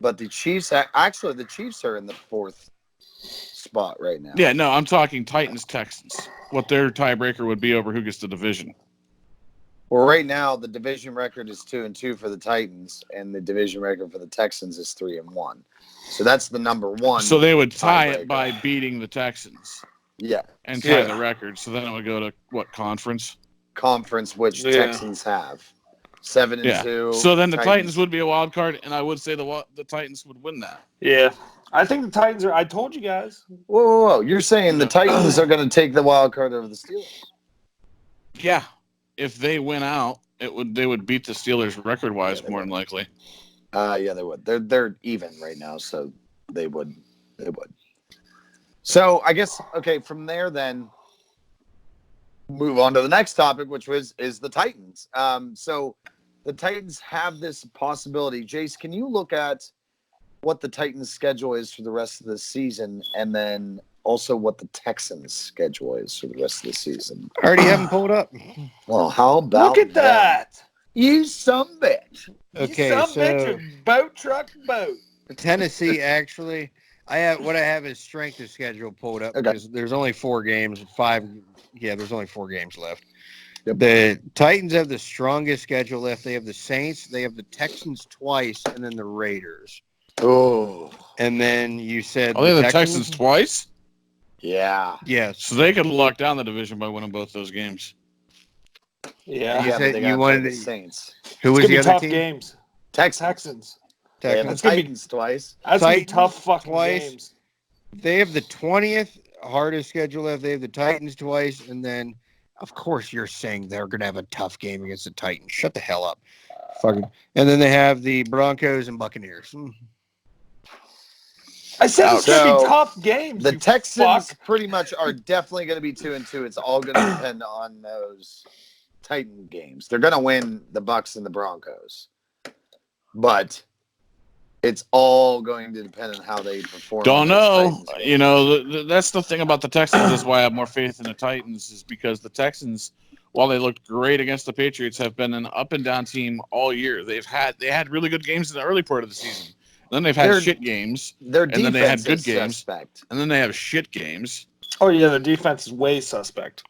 but the Chiefs are in the fourth spot right now. Yeah, no, I'm talking Titans Texans. What their tiebreaker would be over who gets the division. Well, right now the division record is 2-2 for the Titans, and the division record for the Texans is 3-1. So that's the number one. So they would tie tiebreaker. it by beating the Texans Yeah, and tie Yeah. the record. So then it would go to what conference? conference which Yeah. Texans have 7-2. So then the Titans would be a wild card, and I would say the Titans would win that. yeah. I think the Titans are. I told you guys. Whoa! You're saying the Titans are going to take the wild card over the Steelers? Yeah, if they win out, they would beat the Steelers record wise Yeah, more than likely. Yeah, they would. They're even right now, so they would. They would. So I guess from there then move on to the next topic, which is the Titans. So the Titans have this possibility. Jace, can you look at what the Titans' schedule is for the rest of the season, and then also what the Texans' schedule is for the rest of the season? I already have them pulled up. Well, how about Look at that. You some bitch. Okay, you some bitch so with boat truck boat. Tennessee actually, I have is strength of schedule pulled up Okay. because there's only 4 games, 5. Yeah, there's only 4 games left. Yep. The Titans have the strongest schedule left. They have the Saints, they have the Texans twice, and then the Raiders. Oh, And then you said Oh, they have the Texans twice, yeah. Yes. so they could lock down the division by winning both those games. Yeah, You Yeah, said but they you gotta wanted play the to- Saints. Who it's was gonna the be other tough team? games. Texans. Texans. They have the Texans. It's gonna be- Titans twice. That's gonna be Titans tough fucking twice. games. They have the 20th hardest schedule left. They have the Titans twice, and then, of course, you're saying they're going to have a tough game against the Titans. Shut the hell up. Fucking. And then they have the Broncos and Buccaneers. I said it's gonna So, be tough games. The you Texans fuck. pretty much are definitely going to be 2-2. It's all going to depend on those Titan games. They're going to win the Bucks and the Broncos, but it's all going to depend on how they perform. Don't in those know. Titans games. You know, that's the thing about the Texans is why I have more faith in the Titans is because the Texans, while they looked great against the Patriots, have been an up and down team all year. They had really good games in the early part of the season. Then they've had They're- shit games, Their and defense then they had good is games. suspect. and then they have shit games. Oh yeah, their defense is way suspect.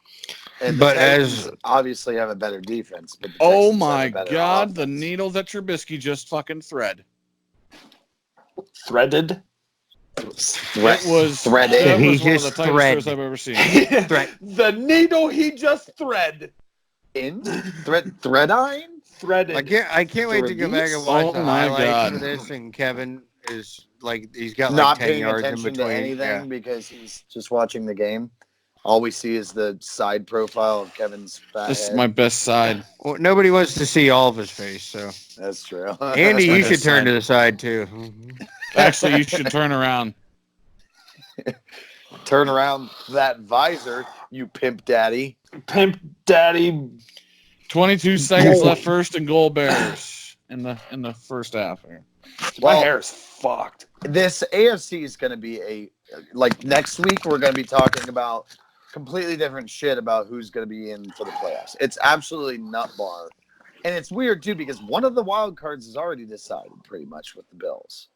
And the But Titans as- obviously have a better defense. But the Oh Texans have my a better God, the offense. needle that Trubisky just fucking thread. Threaded. Threat- It was threaded. That He was one of the just tightest thread. throws I've ever seen. The needle he just thread. In threadine. Threaded. I can't wait to go back and watch Oh the my highlights God. of this. And Kevin is like, he's got like Not 10 paying yards in attention between. to anything Yeah. because he's just watching the game. All we see is the side profile of Kevin's fat This is head. my best side. Well, nobody wants to see all of his face. So, That's true. Andy, my you best should turn side. to the side too. Actually, you should turn around. Turn around that visor, you pimp daddy. Pimp daddy. 22 seconds left, first and goal Bears in the first half. Here. My Well, hair is fucked. this AFC is going to be next week we're going to be talking about completely different shit about who's going to be in for the playoffs. It's absolutely nut bar. And it's weird too because one of the wild cards is already decided pretty much with the Bills.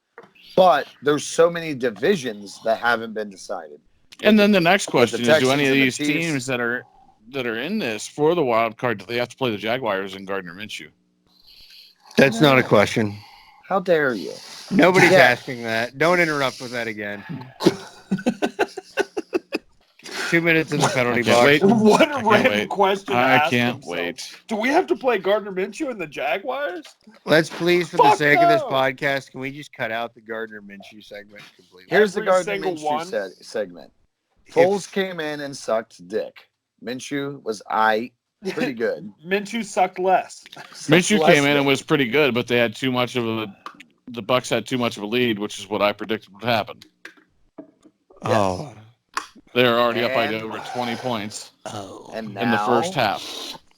But there's so many divisions that haven't been decided. And then the next question is: do Texans any of and the these Chiefs- teams that are in this for the wild card, do they have to play the Jaguars and Gardner Minshew? That's not a question. How dare you? Nobody's Yeah. asking that. Don't interrupt with that again. 2 minutes in the penalty I can't box. wait. What I a can't random wait. question. to I ask can't themselves. wait. Do we have to play Gardner Minshew and the Jaguars? Let's please, for the Fuck sake of this no. podcast, can we just cut out the Gardner Minshew segment completely? Here's the Every Gardner single Minshew one. segment. Foles came in and sucked dick. Minshew was pretty good. Minshew sucked less. Minshew Less came in and than- was pretty good, but they had too much of a. The Bucks had too much of a lead, which is what I predicted would happen. Oh. They were already up by And- over 20 points Oh. And now in the first half.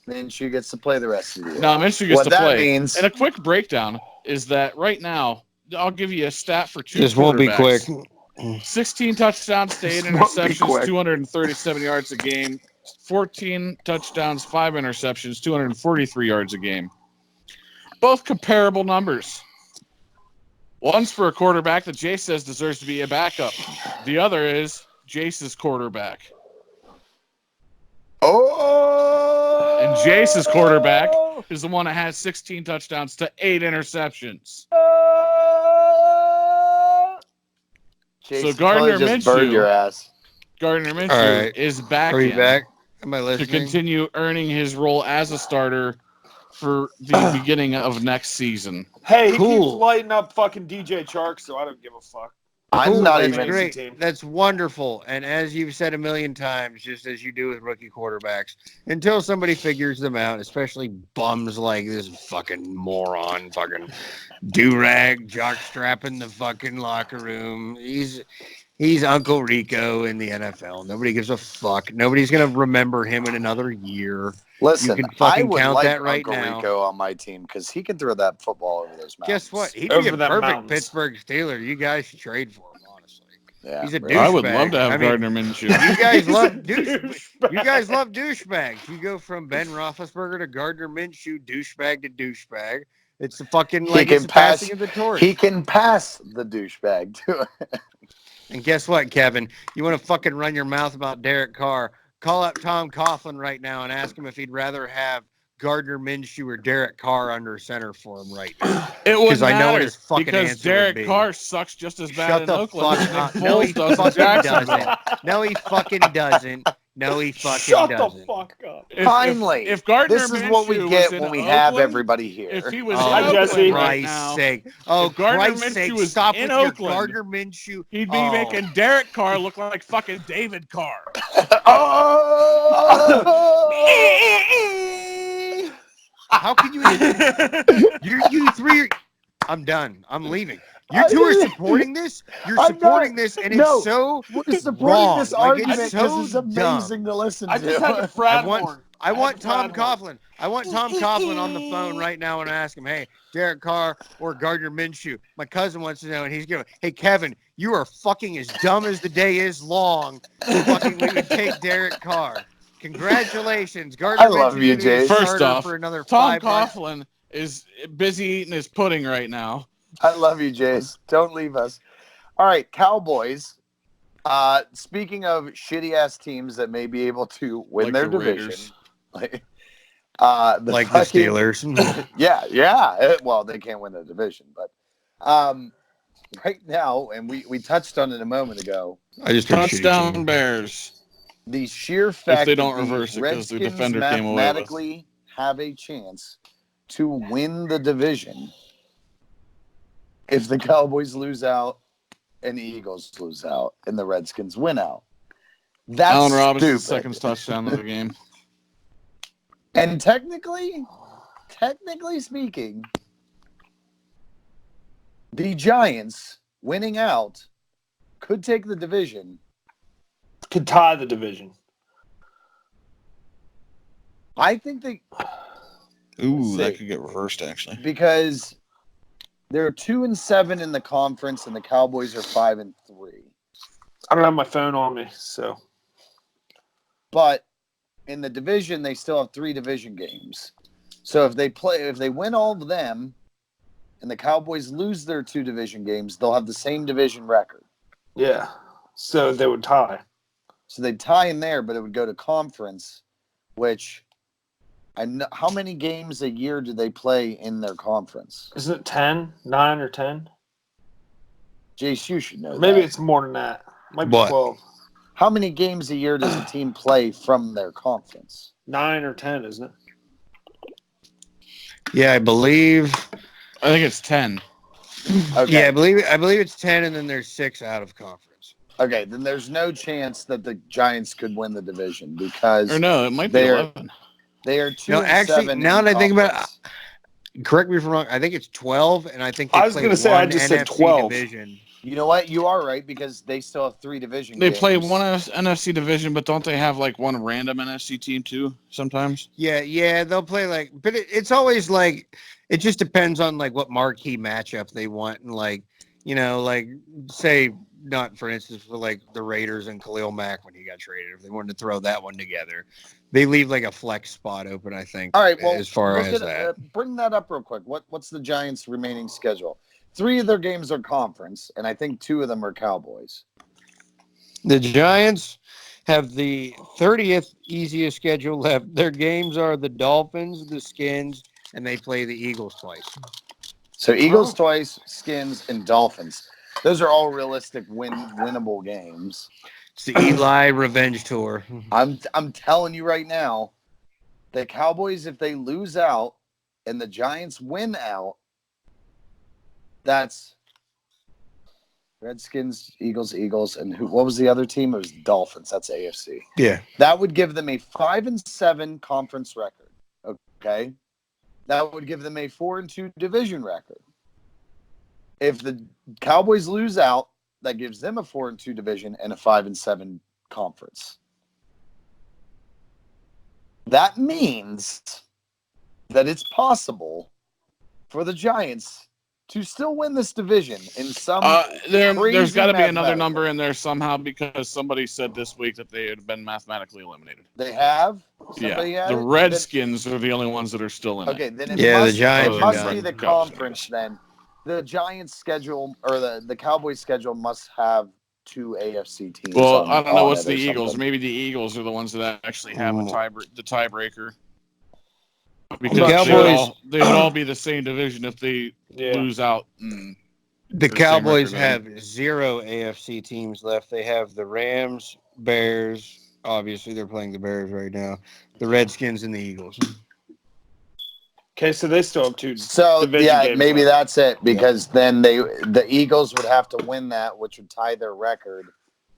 Minshew gets to play the rest of the year. Now Minshew gets What to that play. means, And a quick breakdown is that right now, I'll give you a stat for two. This won't be quick. quarterbacks. 16 touchdowns to 8 This won't be interceptions, quick. 237 yards a game. 14 touchdowns, 5 interceptions, 243 yards a game. Both comparable numbers. One's for a quarterback that Jay says deserves to be a backup. The other is Jace's quarterback. oh, And Jace's quarterback is the one that has 16 touchdowns to 8 interceptions. Jason So Gardner probably just Minshew- burned your ass. Gardner Minshew All right. is back Are you in back? Am I to listening? continue earning his role as a starter for the beginning of next season. Hey, he Cool. keeps lighting up fucking DJ Chark, so I don't give a fuck. I'm Cool, not that's even. great. team. That's wonderful. And as you've said a million times, just as you do with rookie quarterbacks, until somebody figures them out, especially bums like this fucking moron, fucking do-rag, jockstrap in the fucking locker room. He's Uncle Rico in the NFL. Nobody gives a fuck. Nobody's gonna remember him in another year. Listen, You can fucking I would count like that right Uncle now. Rico on my team because he can throw that football over those mountains. Guess what? He'd be Over a them perfect mountains. Pittsburgh Steeler. You guys should trade for him, honestly. Yeah, He's a really. I would love douchebag. to have I mean, Gardner Minshew. You guys love Douchebag. You guys love douchebags. You go from Ben Roethlisberger to Gardner Minshew, douchebag to douchebag. It's a fucking He like can it's the pass- passing of the torch. He can pass the douchebag too. And guess what, Kevin? You want to fucking run your mouth about Derek Carr? Call up Tom Coughlin right now and ask him if he'd rather have Gardner Minshew or Derek Carr under center for him right now. It wouldn't I know what matter his fucking because answer would Derek be. Carr sucks just as bad Shut in the Oakland fuck as Nick up. No, he Foles does in fucking Jacksonville. doesn't. No, he fucking doesn't. No, he fucking Shut doesn't. the fuck up. Finally, if Gardner this is what we Minshew get was when in we have Oakland, everybody here. If he was Oh, in Hi, Oakland Jesse. right Christ's now, sake. Oh, if Gardner Christ's Minshew sake. was Stop in with your Oakland, Gardner Minshew. he'd be Oh. making Derek Carr look like fucking David Carr. Oh! How can you you three? I'm done. I'm leaving. You two are supporting this. You're I'm supporting not- this, and no. it's so. We're supporting Wrong. this Like, argument it's because so it's amazing to listen I to. just had to frat I want- horn. I want had to Tom frat horn. Coughlin. I want Tom Coughlin on the phone right now and ask him, hey, Derek Carr or Gardner Minshew. My cousin wants to know, and he's going, hey, Kevin, you are fucking as dumb as the day is long. Fucking, we would take Derek Carr. Congratulations, Gardner I love Minshew you, gonna be a Jay. First starter off, for another Tom 5 months. Coughlin is busy eating his pudding right now. I love you, Jace. Don't leave us. All right, Cowboys. Speaking of shitty ass teams that may be able to win Like their the division, Raiders. like Like the fucking- Steelers. yeah. Well, they can't win the division, but right now, and we touched on it a moment ago. I just heard shitty Touchdown team. Bears. The sheer fact they don't that the reverse it 'cause the Redskins defender came away with. mathematically have a chance to win the division if the Cowboys lose out and the Eagles lose out and the Redskins win out. That's Allen Robinson's stupid. second touchdown of the game. And technically speaking, the Giants winning out could take the division. Could tie the division. I think they Ooh, that that could could get reversed actually. because they're 2-7 in the conference and the Cowboys are 5-3. I don't have my phone on me, so But in the division, they still have 3 division games. So if they win all of them and the Cowboys lose their 2 division games, they'll have the same division record. yeah. So they would tie. So they'd tie in there, but it would go to conference, which I know how many games a year do they play in their conference? Isn't it 10? 9 or 10? Jace, you should know Maybe that. it's more than that. Might be What? 12. How many games a year does a team play from their conference? 9 or 10, isn't it? Yeah, I believe. I think it's 10. Okay. Yeah, I believe it's 10, and then there's 6 out of conference. Okay, then there's no chance that the Giants could win the division because Or no, it might be They're- 11. they are 2 No, actually, 7 now in that I think about it, conference. Correct me if I'm wrong. I think it's 12, and I think they I was play gonna say, I one just said NFC 12. division. You know what? You are right because they still have 3 division They games. play one NFC division, but don't they have like one random NFC team too sometimes? Yeah, they'll play like, but it's always like, it just depends on like what marquee matchup they want, and like, you know, like say not for instance for like the Raiders and Khalil Mack when he got traded, if they wanted to throw that one together, they leave like a flex spot open. I think. All right, well, as far look as at, that, bring that up real quick. What's the Giants' remaining schedule? 3 of their games are conference, and I think 2 of them are Cowboys. the Giants have the 30th easiest schedule left. Their games are the Dolphins, the Skins, and they play the Eagles twice. So Eagles twice, Skins, and Dolphins. Those are all realistic winnable games. It's the Eli revenge tour. I'm telling you right now, the Cowboys, if they lose out and the Giants win out, that's Redskins, Eagles, and what was the other team? It was Dolphins. That's AFC. Yeah. That would give them a 5-7 conference record. Okay. That would give them a 4-2 division record. If the Cowboys lose out, that gives them a 4-2 division and a 5-7 conference. That means that it's possible for the Giants to still win this division in some there's crazy got to be another mathematical- number in there somehow because somebody said this week that they had been mathematically eliminated. They have? Somebody Yeah, had the it? Redskins are the only ones that are still in Okay, it. then it Yeah, the must, Giants it are must done. be the Cowboys, conference then. The Giants schedule or the Cowboys schedule must have 2 AFC teams. Well, on, I don't know on what's it the or Eagles. something. Maybe the Eagles are the ones that actually have Mm. the tiebreaker. not Because sure. they would all be the same division if they Yeah. lose out. The They're the same Cowboys record, right? have 0 AFC teams left. They have the Rams, Bears. Obviously, they're playing the Bears right now. The Redskins and the Eagles. Okay, so they still have 2 So division yeah, games maybe left. that's it because then the Eagles would have to win that, which would tie their record,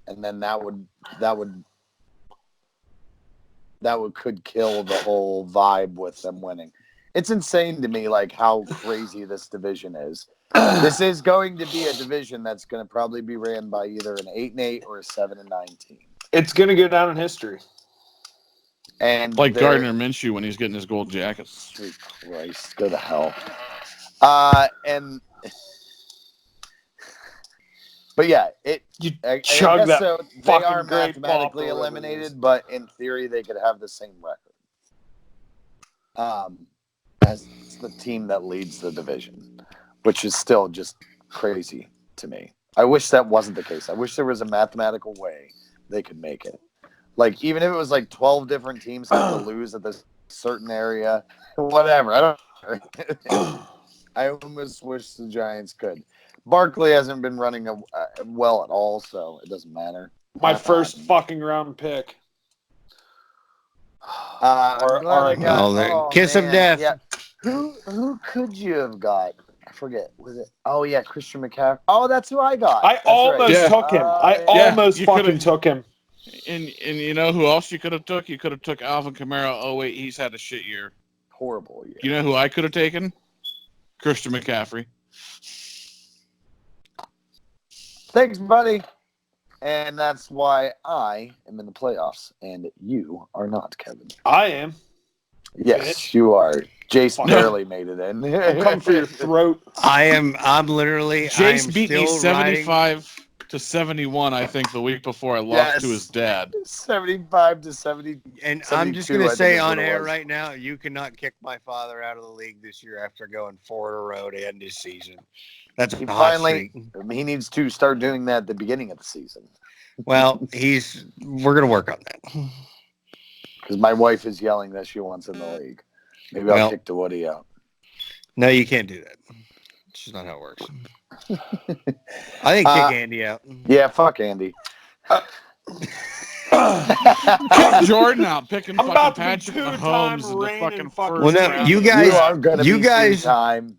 and then that could kill the whole vibe with them winning. It's insane to me, like how crazy this division is. This is going to be a division that's going to probably be ran by either an 8-8 or a 7-9 team. It's going to go down in history. And Like they're- Gardner Minshew when he's getting his gold jacket. Sweet Christ, go to hell. But yeah, You I chug guess that so. They fucking are Great mathematically Bop or whatever it is. eliminated, but in theory, they could have the same record. As the team that leads the division, which is still just crazy to me. I wish that wasn't the case. I wish there was a mathematical way they could make it. Like, even if it was like 12 different teams have to lose at this certain area, whatever. I don't. I almost wish the Giants could. Barkley hasn't been running well at all, so it doesn't matter. My first fucking round pick. I'm glad I got. Well, kiss of man, death. Yeah. Who could you have got? I forget. Was it? Oh yeah, Christian McCaffrey. Oh, that's who I got. I That's almost right. Yeah. took him. I Yeah, almost you fucking could've- took him. And you know who else you could have took? You could have took Alvin Kamara. Oh wait, he's had a shit year. Horrible year. You know who I could have taken? Christian McCaffrey. Thanks, buddy. And that's why I am in the playoffs, and you are not, Kevin. I am. Yes, you are. Jace Fuck. barely made it in. I'll come for your throat. I'm literally. Jace I'm beat me still riding. 75-71. I think the week before I lost Yes. to his dad. 75 to 70. And I'm just 72, going I to think say is what on it air was. right now, you cannot kick my father out of the league this year after going 4 in a row to end his season. That's He a hot finally- streak. He needs to start doing that at the beginning of the season Well, we're going to work on that. because my wife is yelling that she wants in the league. Maybe Well- I'll kick Woody out. No, you can't do that. It's just not how it works. I think kick Andy out. Yeah, fuck Andy. Kick Jordan out, picking I'm fucking about to be Patrick two-time Mahomes in the reigning fucking fucking first Well, no, round. you guys- are gonna you be guys- time.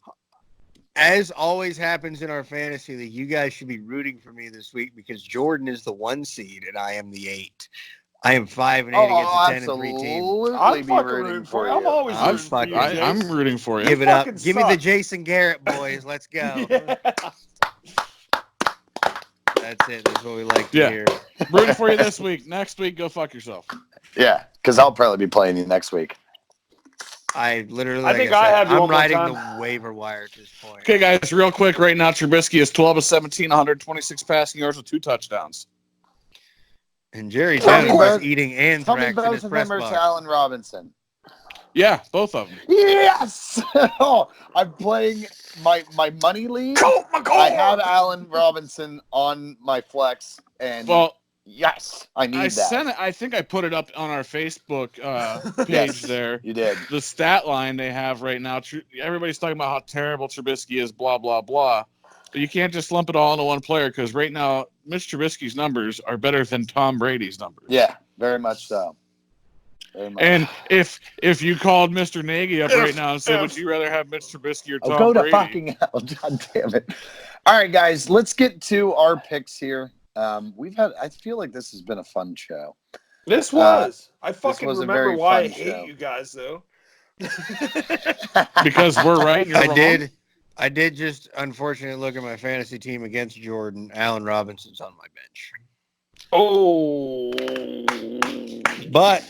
As always happens in our fantasy league, you guys should be rooting for me this week because Jordan is the 1 seed and I am the 8. I am 5-8 against the 10-3 team. absolutely I'm be fucking rooting rooting for for you. you. I'm always I'm rooting for you, fucking- I'm Jace. rooting for you. Give it up. fucking Give me the suck. Jason Garrett boys. Let's go. Yeah. That's it. That's what we like to Yeah. hear. Rooting for you this week. Next week, go fuck yourself. Yeah, because I'll probably be playing you next week. I literally, I think like I said, have you I'm one more riding time. the waiver wire at this point. Okay, guys, real quick. Right now, Trubisky is 12 of 17, 126 passing yards with 2 touchdowns. And Jerry Tell me Jones both- is eating Tell me anthrax in both his of press them are box. to Allen Robinson. Yeah, both of them. Yes! Oh, I'm playing my money league. I have Allen Robinson on my flex, and Well, yes, I need I that. sent it. I think I put it up on our Facebook page Yes, there. You did. The stat line they have right now. Everybody's talking about how terrible Trubisky is, blah blah blah. But you can't just lump it all into one player because right now, Mitch Trubisky's numbers are better than Tom Brady's numbers. Yeah, very much so. Very much. And if you called Mr. Nagy up right now and said, "Would you rather have Mitch Trubisky or Tom go to Brady?" fucking hell! God damn it! All right, guys, let's get to our picks here. I feel like this has been a fun show. This was. I was fucking a remember very why I fun hate show. you guys, though. Because we're right. And you're wrong. I did just unfortunately look at my fantasy team against Jordan. Allen Robinson's on my bench. Oh. But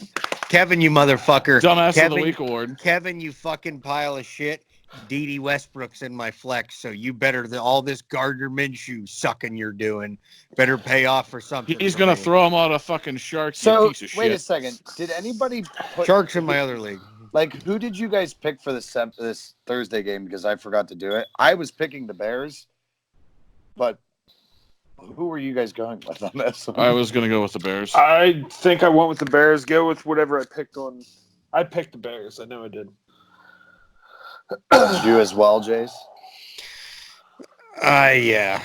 Kevin, you motherfucker. Dumbass of Kevin, the week award. Kevin, you fucking pile of shit. Dede Westbrook's in my flex, so you better all this Gardner Minshew sucking you're doing better pay off for something. He's for gonna me. throw him out of fucking Sharks. You So piece of wait a shit. second. Did anybody put Sharks in my other league. like who did you guys pick for this Thursday game? Because I forgot to do it. I was picking the Bears, but who were you guys going with on this? I was gonna go with the Bears. I think I went with the Bears. Go with whatever I picked on. I picked the Bears. I know I did. Did you as well, Jace? Yeah.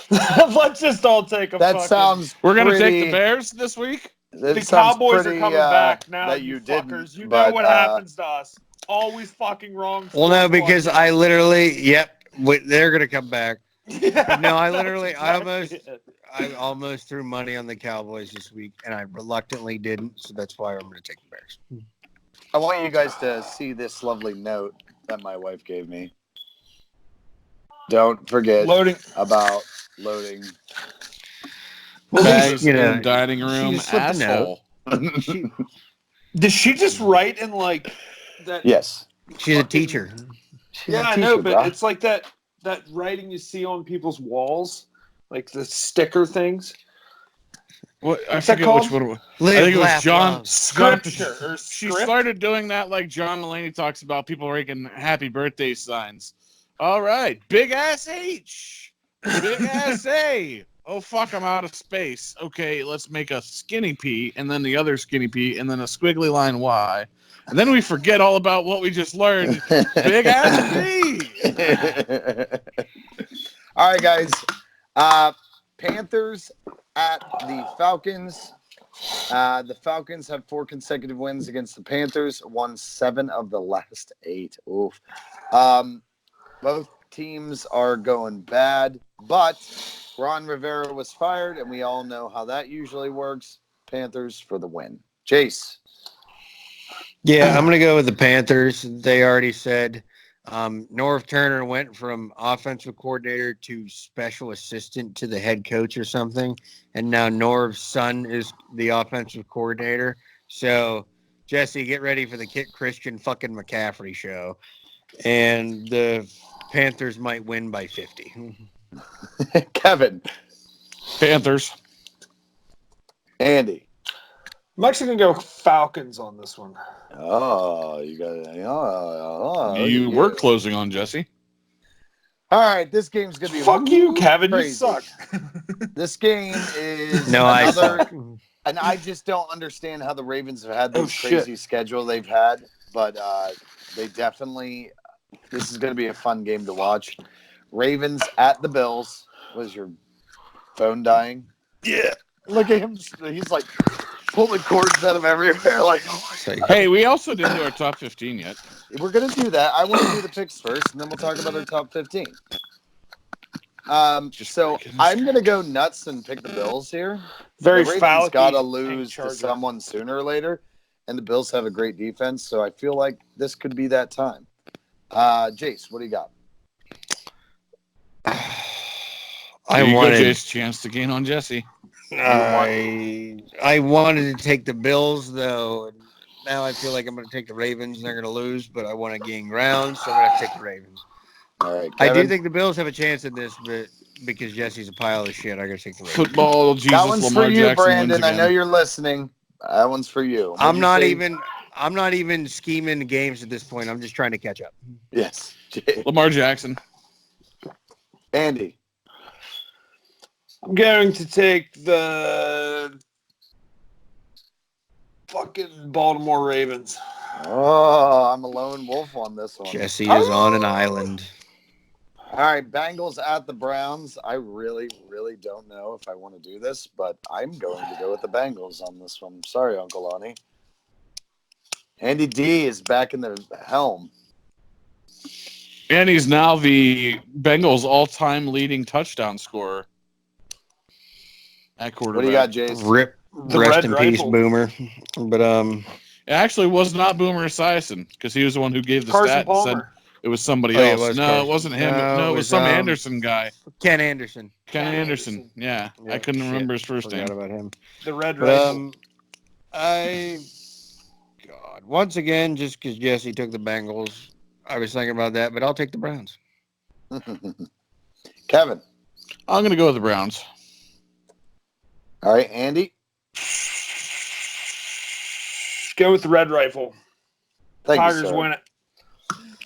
Let's just all take a That fucking... sounds. We're gonna take pretty- the Bears this week. that The sounds Cowboys are pretty, coming back now, that you you fuckers. didn't. You know but, what happens to us. Always fucking wrong. Well, no, because I podcast. literally, they're gonna come back. Yeah, No, I that's literally, exactly it. I almost threw money on the Cowboys this week, and I reluctantly didn't. So that's why I'm gonna take the Bears. I want you guys to see this lovely note that my wife gave me. Don't forget Loading. about loading. Well, Bags you in know, dining she room. just slipped a note. Asshole. She, Did she just write in like that? Yes. she's a teacher. She's Yeah, a I teacher, know, but bruh. it's like that writing you see on people's walls, like the sticker things. What I What's that forget which called? one. it was. Live, I think it was laugh, John. love. Scripture or She script? started doing that like John Mulaney talks about people making happy birthday signs. All right, big ass H, big ass A. Oh fuck, I'm out of space. Okay, let's make a skinny P, and then the other skinny P, and then a squiggly line Y, and then we forget all about what we just learned. Big ass B. All right, guys. Panthers at the Falcons. The Falcons have 4 consecutive wins against the Panthers, won 7 of the last 8. Oof. Both teams are going bad, but Ron Rivera was fired, and we all know how that usually works. Panthers for the win. Jace. Yeah, I'm gonna go with the Panthers. They already said Norv Turner went from offensive coordinator to special assistant to the head coach or something, and now Norv's son is the offensive coordinator. So, Jesse, get ready for the Kit Christian fucking McCaffrey show, and the Panthers might win by 50. Kevin. Panthers. Andy. I'm actually gonna go Falcons on this one. Oh, you got it. You were closing on Jesse. All right, this game's gonna be Fuck you, Kevin. crazy. You suck. This game is No, I another, suck. and I just don't understand how the Ravens have had Oh, this shit. crazy schedule they've had, but they definitely. This is gonna be a fun game to watch. Ravens at the Bills. Was your phone dying? Yeah. Look at him. He's like pulling cords out of everywhere. Like, oh my God. Hey, we also didn't do our top 15 yet. We're gonna do that. I want to do the picks first, and then we'll talk about our top 15. So I'm gonna go nuts and pick the Bills here. Very the Ravens foul. gotta lose to someone sooner or later, and the Bills have a great defense, so I feel like this could be that time. Jace, what do you got? There you go, wanted Jace. Chance to gain on Jesse. I wanted to take the Bills though. And now I feel like I'm going to take the Ravens and they're going to lose, but I want to gain ground, so I'm going to take the Ravens. All right, I do Kevin? think the Bills have a chance in this, but because Jesse's a pile of shit, I got to take the Ravens. Football Jesus That one's Lamar for you, Jackson Brandon. wins I again. know you're listening. That one's for you. What'd I'm you not say? even scheming the games at this point. I'm just trying to catch up. Yes, Lamar Jackson. Andy. I'm going to take the fucking Baltimore Ravens. Oh, I'm a lone wolf on this one. Jesse is on an island. All right, Bengals at the Browns. I really, really don't know if I want to do this, but I'm going to go with the Bengals on this one. Sorry, Uncle Lonnie. Andy D is back in the helm. And he's now the Bengals all-time leading touchdown scorer at quarterback. What do you got, Jace? Rip. The Rest Red in Rifle. peace, Boomer. But It actually was not Boomer Esiason because he was the one who gave the Carson stat and said Palmer. it was somebody Oh, yeah, it else. was No, Carson. it wasn't him. No, No, it it was was, some Anderson guy. Ken Anderson. Ken Ken Anderson. Anderson. Yeah, I Yeah, couldn't shit. remember his first Forgot name. about him. The Red But Rifle. God, once again, just because Jesse took the Bengals, I was thinking about that, but I'll take the Browns. Kevin. I'm going to go with the Browns. All right, Andy. Go with the Red Rifle. Thank you, Tigers sir. win it.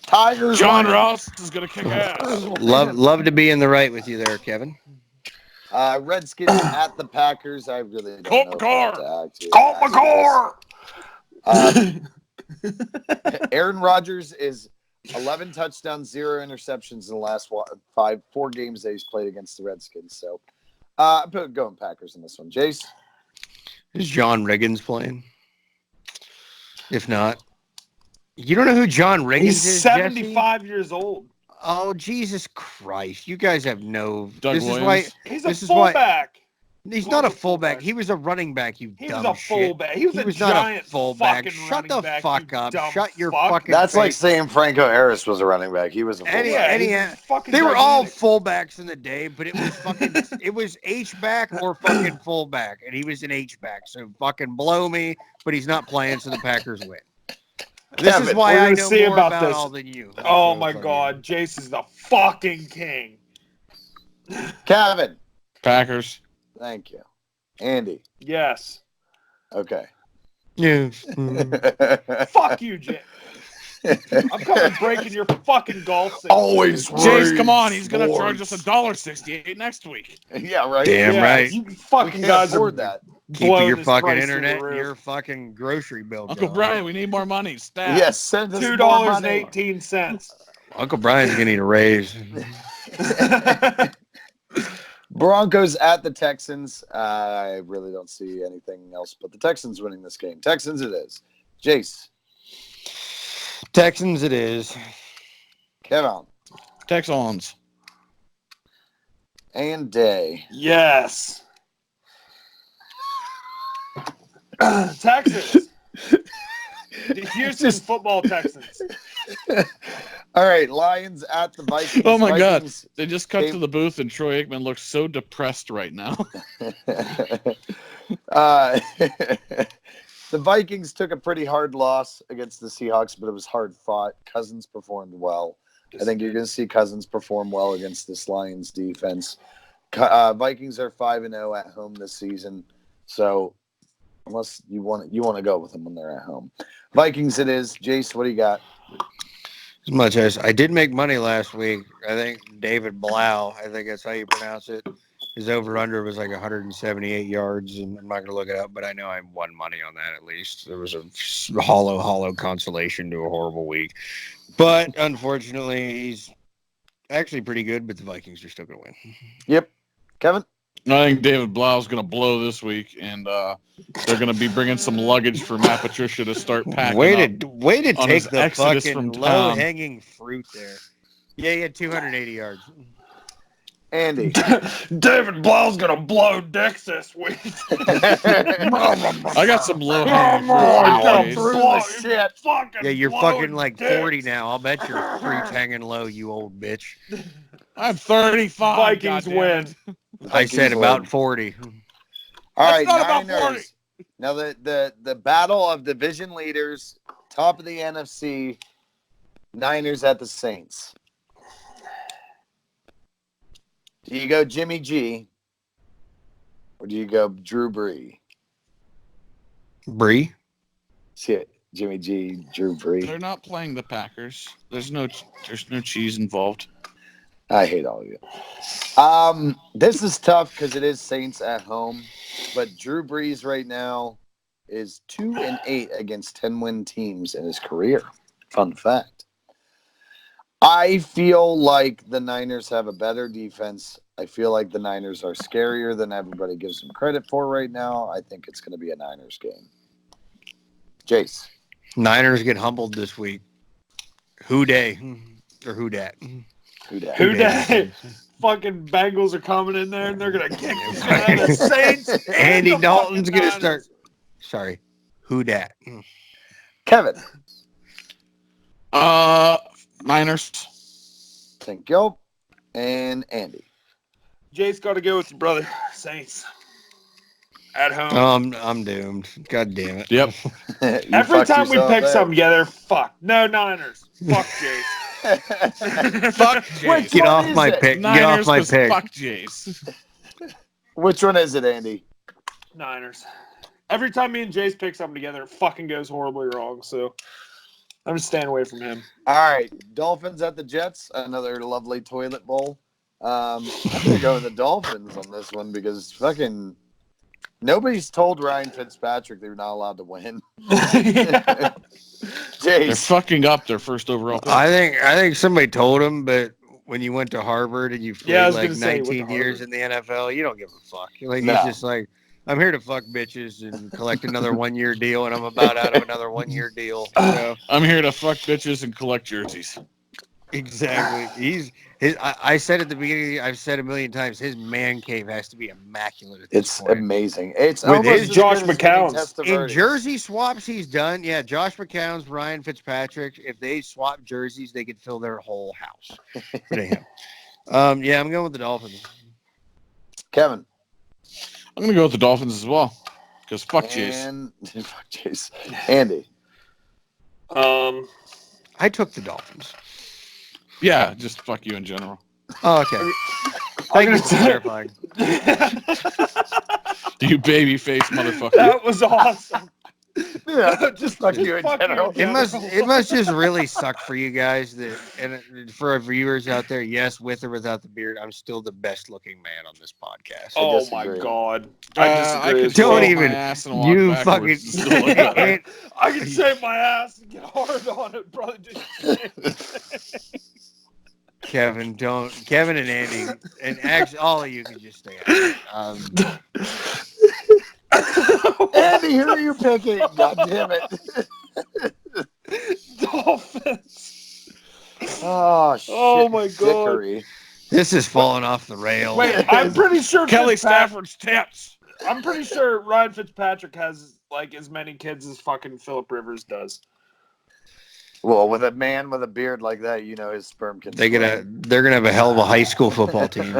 Tigers. John win. Ross is going to kick ass. Love to be in the right with you there, Kevin. Redskins at the Packers. I really don't Colt know. McCoy. Colt McCoy. Aaron Rodgers is 11 touchdowns, 0 interceptions in the last 4 games that he's played against the Redskins. So I'm going Packers in this one. Jace? Is John Riggins playing? If not, you don't know who John Riggins He's is, 75 years old. Oh, Jesus Christ. You guys have no... Doug this Williams. is why... He's a This is why- fullback. He's not a fullback. He was a running back, you He dumb was a shit. fullback. He was a not giant a fullback. fucking Shut running the back, fuck you up. dumb Shut your fuck. fucking That's like face. saying Franco Harris was a running back. He was a fullback. They were all fullbacks in the day, but it was fucking it was H-back or fucking fullback, and he was an H-back. So fucking blow me, but he's not playing, so the Packers win. This is Kevin, why we're I gonna know see more about about this. all than you. Oh my God, Jace is the fucking king. Kevin. Packers. Thank you. Andy. Yes. Okay. Yeah. Fuck you, Jay. I'm coming breaking your fucking golf stick. Always Jace, come on. He's going to sports. charge us $1.68 next week. Yeah, right. Damn Yeah, right. You We fucking can't guys are afford that. Keep blowing your this fucking price through the internet and roof. your fucking grocery bill. Uncle going. Brian, we need more money. Stat. Yes, send us more money. $2.18. Uncle Brian's gonna need a raise. Broncos at the Texans. I really don't see anything else but the Texans winning this game. Texans it is. Jace. Texans it is. Kevin. Texans. And Day. Yes. Texans. The Houston football Texans. All right, Lions at the Vikings. Oh, my God. Vikings, They just cut They- to the booth, and Troy Aikman looks so depressed right now. The Vikings took a pretty hard loss against the Seahawks, but it was hard fought. Cousins performed well. I think you're going to see Cousins perform well against this Lions defense. Vikings are 5-0 at home this season, so unless you want to go with them when they're at home, Vikings it is. Jace, what do you got? As much as I did make money last week, I think David Blau, I think that's how you pronounce it. His over-under was like 178 yards, and I'm not going to look it up, but I know I won money on that at least. There was a hollow consolation to a horrible week. But unfortunately, he's actually pretty good, but the Vikings are still going to win. Yep, Kevin. I think David Blau's going to blow this week, and they're going to be bringing some luggage for Matt Patricia to start packing Way up. to on take his the exodus fucking from town. low-hanging fruit there. Yeah, he had 280 yards. Andy. David Blau's gonna blow dicks this week. I got some low Oh, hanging my fruit. God. Jace. Shit. Yeah, you're blowing fucking like dicks. 40 now. I'll bet your fruit's hanging low, you old bitch. I'm 35. Vikings goddammit. win. I said about 40. All That's right, not about Niners. Now the battle of division leaders, top of the NFC, Niners at the Saints. Do you go Jimmy G or do you go Drew Brees? Bree? Shit, Jimmy G, Drew Brees. They're not playing the Packers. There's no cheese involved. I hate all of you. This is tough because it is Saints at home, but Drew Brees right now is 2-8 against 10-win teams in his career. Fun fact. I feel like the Niners have a better defense. I feel like the Niners are scarier than everybody gives them credit for right now. I think it's going to be a Niners game. Jace. Niners get humbled this week. Who day? Or who dat? Who dat? Who dat? Fucking Bengals are coming in there and they're gonna kick the shit out of the Saints. and Andy the Dalton's fucking going to Niners. start. Sorry. Who dat? Kevin. Niners. Thank you. And Andy. Jay's got to go with your brother, Saints. at home. I'm doomed. God damn it. Yep. You Every fucked time we yourself pick there. something together, fuck. No Niners. Fuck Jace. Fuck Which Jace. Get one off is my it? pick. Get Niners off my 'cause pick. fuck Jace. Which one is it, Andy? Niners. Every time me and Jace pick something together, it fucking goes horribly wrong. So I'm just staying away from him. All right, Dolphins at the Jets. Another lovely toilet bowl. I'm gonna go with the Dolphins on this one because fucking nobody's told Ryan Fitzpatrick they're not allowed to win. Yeah. They're Jace, fucking up their first overall pick. I think somebody told him, but when you went to Harvard and you Yeah, I played was like gonna say, you went to 19 years Harvard. in the NFL, you don't give a fuck. Like No. he's just like, I'm here to fuck bitches and collect another 1-year deal, and I'm about out of another 1-year deal. So I'm here to fuck bitches and collect jerseys. exactly, I said at the beginning, I've said a million times, his man cave has to be immaculate at this it's point. amazing. It's With almost his as Josh good as getting McCown's. In Testaverde. jersey swaps, he's done. Yeah, Josh McCown's, Ryan Fitzpatrick. If they swap jerseys, they could fill their whole house. But anyhow, yeah, I'm going with the Dolphins. Kevin. I'm gonna go with the Dolphins as well. Because fuck Jace. And fuck Jace. Andy. I took the Dolphins. Yeah, just fuck you in general. Oh, okay. Thank you for clarifying. You baby face motherfucker. That was awesome. Yeah, just fuck you in fuck you general. in It must just really suck for you guys that, and for our viewers out there, yes, with or without the beard, I'm still the best looking man on this podcast. Oh disagree. my god. I disagree. could as Don't well. roll even- my ass and walk You backwards fucking and still look up. and- I can shave my ass and get hard on it, brother. Kevin and Andy, and actually all of you can just stay out. Andy, who are you picking? God damn it. Dolphins. Oh, shit. Oh, my God. dickery. This is falling off the rails. Wait, I'm pretty sure Kelly Fitzpatrick- Stafford's tits. I'm pretty sure Ryan Fitzpatrick has like as many kids as fucking Philip Rivers does. Well, with a man with a beard like that, you know his sperm can they're gonna have a hell of a high school football team.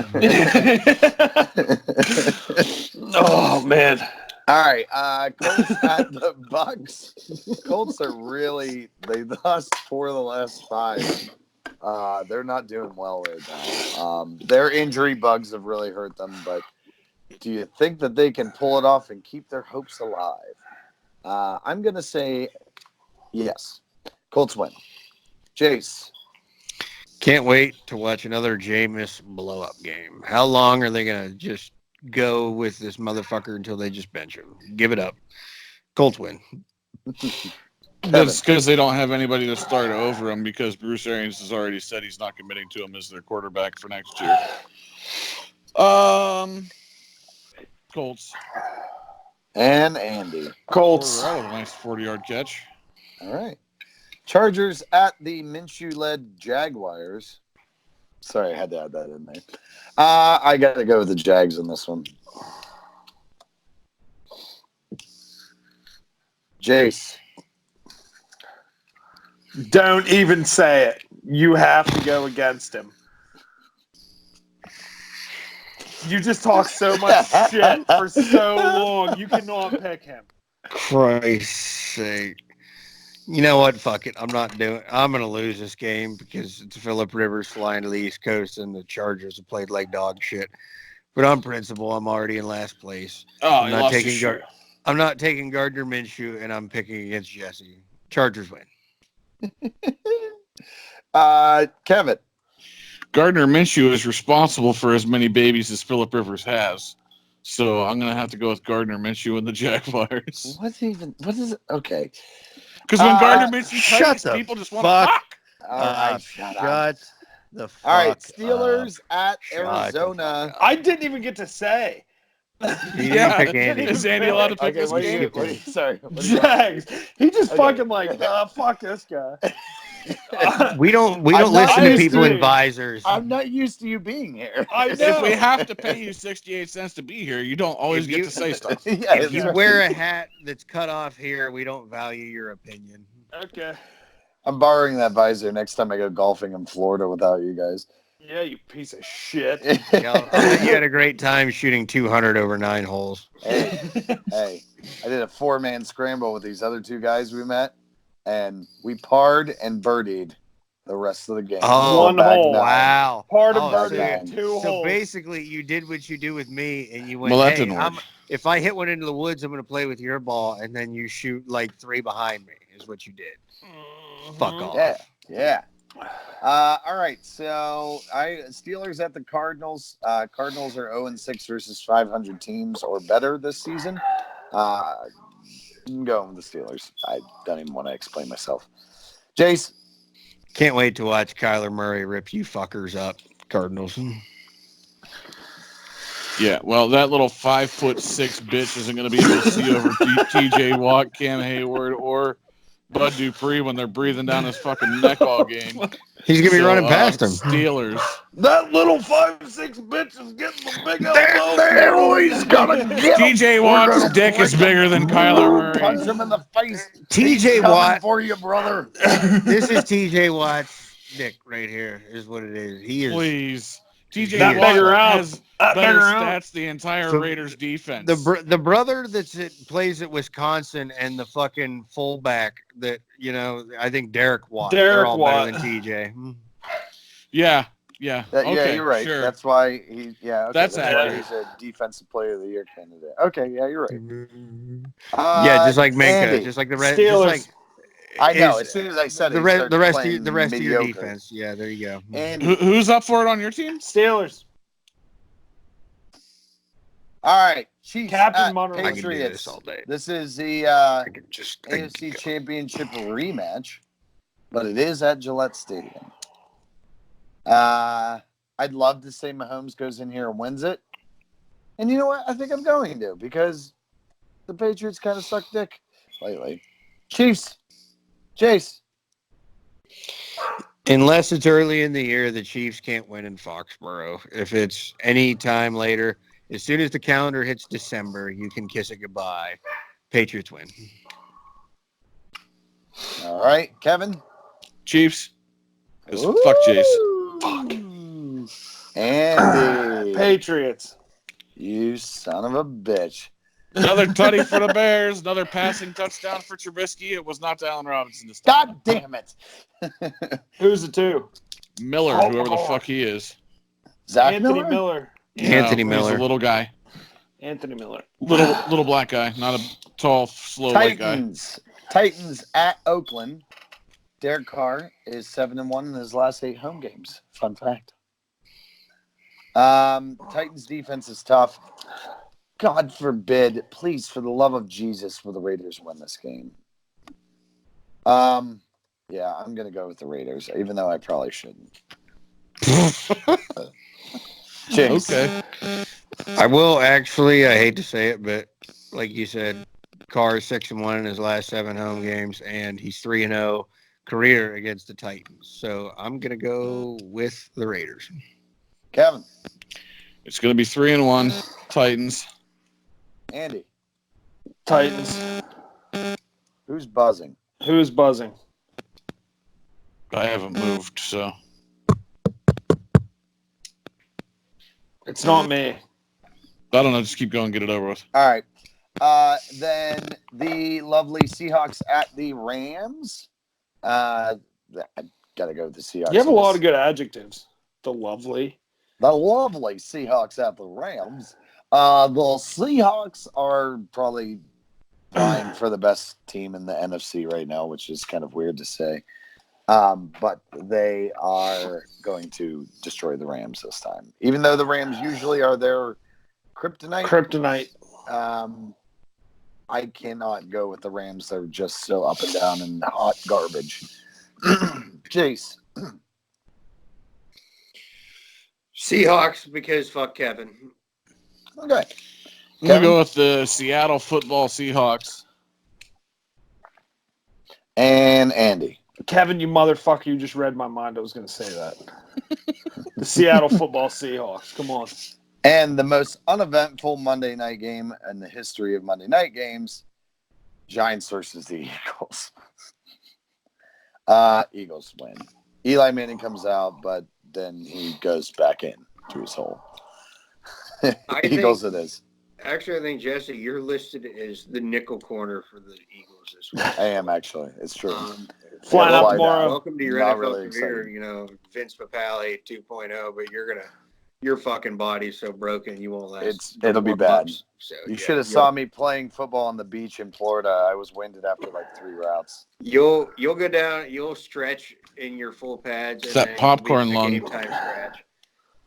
Oh man. All right, Colts at the Bucks. Colts are they lost 4 of the last 5. They're not doing well right now. Their injury bugs have really hurt them, but do you think that they can pull it off and keep their hopes alive? I'm gonna say yes. Colts win. Jace. Can't wait to watch another Jameis blow-up game. How long are they gonna just go with this motherfucker until they just bench him? Give it up. Colts win. That's because they don't have anybody to start over him because Bruce Arians has already said he's not committing to him as their quarterback for next year. Colts. And Andy. Colts. That was a nice 40-yard catch. All right. Chargers at the Minshew-led Jaguars. Sorry, I had to add that in there. I got to go with the Jags in this one. Jace. Don't even say it. You have to go against him. You just talk so much shit for so long. You cannot pick him. Christ's sake. You know what? Fuck it. I'm going to lose this game because it's Phillip Rivers flying to the East Coast and the Chargers have played like dog shit. But on principle, I'm already in last place. Oh, I'm he not lost taking his shit. I'm not taking Gardner Minshew, and I'm picking against Jesse. Chargers win. Kevin. Gardner Minshew is responsible for as many babies as Philip Rivers has. So I'm going to have to go with Gardner Minshew and the Jaguars. What is it? Okay. Because when Gardner Minshew shut plays, the people just want fuck to fuck. All right. Shut up. Shut the fuck All right. up. Steelers at Shut the Arizona. I didn't even get to say. You didn't Yeah. pick Andy. Is Andy allowed to pick Okay, this what are you? game? Sorry. What do you got? Jags. He just Okay. fucking like, fuck this guy. We don't I'm listen not to used people to in it. visors. I'm not used to you being here. I If know. we have to pay you 68 cents to be here, you don't always If get you- to say stuff. Yeah, If you that's wear right. a hat that's cut off here, we don't value your opinion. Okay. I'm borrowing that visor next time I go golfing in Florida without you guys. Yeah, you piece of shit. Yeah, I'll bet you had a great time shooting 200 over 9 holes. Hey, hey, I did a 4-man scramble with these other 2 guys we met, and we parred and birdied the rest of the game. Oh, One hole. Wow. Part of Oh, birdie, so- 2 So holes. basically, you did what you do with me, and you went, Well, that hey, didn't work. if I hit one into the woods, I'm going to play with your ball, and then you shoot like 3 behind me, is what you did. Fuck off. Yeah, yeah. All right, so Steelers at the Cardinals. Cardinals are 0-6 versus 500 teams or better this season. I'm going with the Steelers. I don't even want to explain myself. Jace, Can't wait to watch Kyler Murray rip you fuckers up, Cardinals. Yeah, well, that little 5'6" bitch isn't going to be able to see over T.J. Watt, Cam Hayward, or Bud Dupree when they're breathing down his fucking neck all game. He's going to be running past him. Steelers. That little 5'6" bitch is getting the big elbow. there he's gonna get him. T.J. We're Watt's gonna dick is break him. bigger than Kyler Punch Murray. him in the face. T.J. He's coming Watt. for you, brother. This is TJ Watt's dick right here, is what it is. He is. Please. T.J. That Watt bigger out. has That better bigger out. stats the entire So Raiders defense. The brother plays at Wisconsin and the fucking fullback that, I think Derek Watt. They're Derek all Watt. better than TJ. Yeah. Yeah, Okay, you're right. sure. That's why he. Yeah, okay, That's why accurate. he's a defensive player of the year candidate. Okay, yeah, you're right. Yeah, just like Minka, Andy, just like the rest. Steelers. Just like I know. is- As soon as I said the it, rest, he the rest, started of, the rest of playing your mediocre. defense. Yeah, there you go. And Who's up for it on your team? Steelers. all right, Chiefs Captain at Monroe. I can do this Patriots. all day. This is the I can just AFC Championship rematch, but it is at Gillette Stadium. I'd love to say Mahomes goes in here and wins it. And you know what? I think I'm going to, because the Patriots kind of suck dick lately. Chiefs. Jace. Unless it's early in the year, the Chiefs can't win in Foxborough. If it's any time later, as soon as the calendar hits December, you can kiss it goodbye. Patriots win. All right, Kevin. Chiefs. 'Cause fuck Jace. Fuck. Andy. Patriots. You son of a bitch. Another tutty for the Bears. Another passing touchdown for Trubisky. It was not to Allen Robinson this time. God damn it. Who's the 2? Miller, Oh, whoever the oh. fuck he is. Zach Anthony Miller? Miller. Anthony No, Miller. He's a little guy. Anthony Miller. Little black guy. Not a tall, slow white guy. Titans at Oakland. Derek Carr is 7-1 in his last 8 home games. Fun fact. Titans defense is tough. God forbid, please, for the love of Jesus, will the Raiders win this game? Yeah, I'm gonna go with the Raiders, even though I probably shouldn't. James. Okay. I will actually, I hate to say it, but like you said, Carr is 6-1 in his last 7 home games, and he's 3-0 career against the Titans. So I'm gonna go with the Raiders. Kevin. It's going to be 3-1 Titans. Andy. Titans. Who's buzzing? Who's buzzing? I haven't moved, so. It's not me. I don't know. Just keep going. Get it over with. All right. Then the lovely Seahawks at the Rams. I gotta go with the Seahawks. You have a lot of good adjectives. The lovely. The lovely Seahawks at the Rams. The Seahawks are probably vying for the best team in the NFC right now, which is kind of weird to say. But they are going to destroy the Rams this time. Even though the Rams usually are their kryptonite. I cannot go with the Rams. They're just so up and down and hot garbage. Jace. Seahawks, because fuck Kevin. Okay. I'm going to go with the Seattle football Seahawks. And Andy. Kevin, you motherfucker, you just read my mind. I was going to say that. The Seattle football Seahawks. Come on. And the most uneventful Monday night game in the history of Monday night games, Giants versus the Eagles. Eagles win. Eli Manning comes out, but then he goes back in to his hole. I Eagles think- it is. Actually, I think, Jesse, you're listed as the nickel corner for the Eagles this week. I am actually. It's true. Flying Yeah, out why tomorrow. not? Welcome to your Not NFL really career, excited. Vince Papale 2.0, but your fucking body's so broken you won't last. It'll be 4 bad. months. So, You should have saw me playing football on the beach in Florida. I was winded after like 3 routes. You'll go down, you'll stretch in your full pads. It's and that then popcorn you'll be lung. a game time scratch.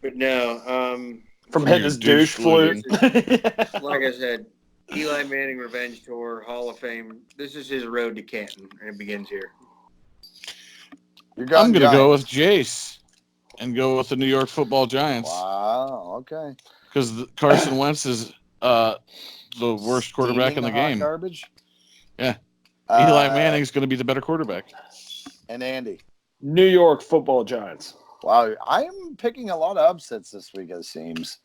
But no, From From hitting your his douche douche flute. like I said, Eli Manning Revenge Tour, Hall of Fame. This is his road to Canton, and it begins here. You're I'm going going to go Giants. with Jace and go with the New York Football Giants Wow. Okay. because Carson Wentz is the worst quarterback in the Steaming hot game. Garbage. Yeah. Eli Uh, Manning's going to be the better quarterback. and Andy. New York Football Giants. Wow, I am picking a lot of upsets this week. It seems.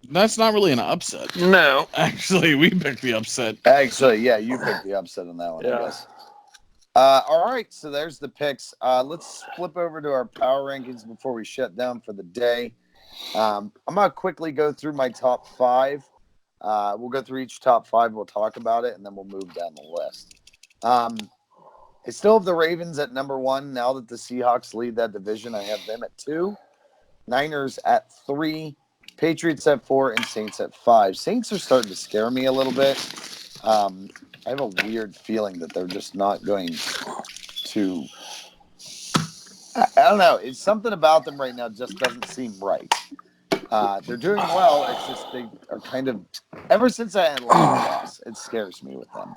That's not really an upset. No. Actually, we picked the upset. Actually, yeah, you picked the upset on that one. Yeah. I guess. All right, so there's the picks. Let's flip over to our power rankings before we shut down for the day. I'm gonna quickly go through my top 5. We'll go through each top 5. We'll talk about it, and then we'll move down the list. I still have the Ravens at number 1. Now that the Seahawks lead that division, I have them at 2. Niners at 3. Patriots at 4, and Saints at 5. Saints are starting to scare me a little bit. I have a weird feeling that they're just not going to. I don't know. It's something about them right now just doesn't seem right. They're doing well. It's just they are kind of. Ever since that Atlanta loss, it scares me with them.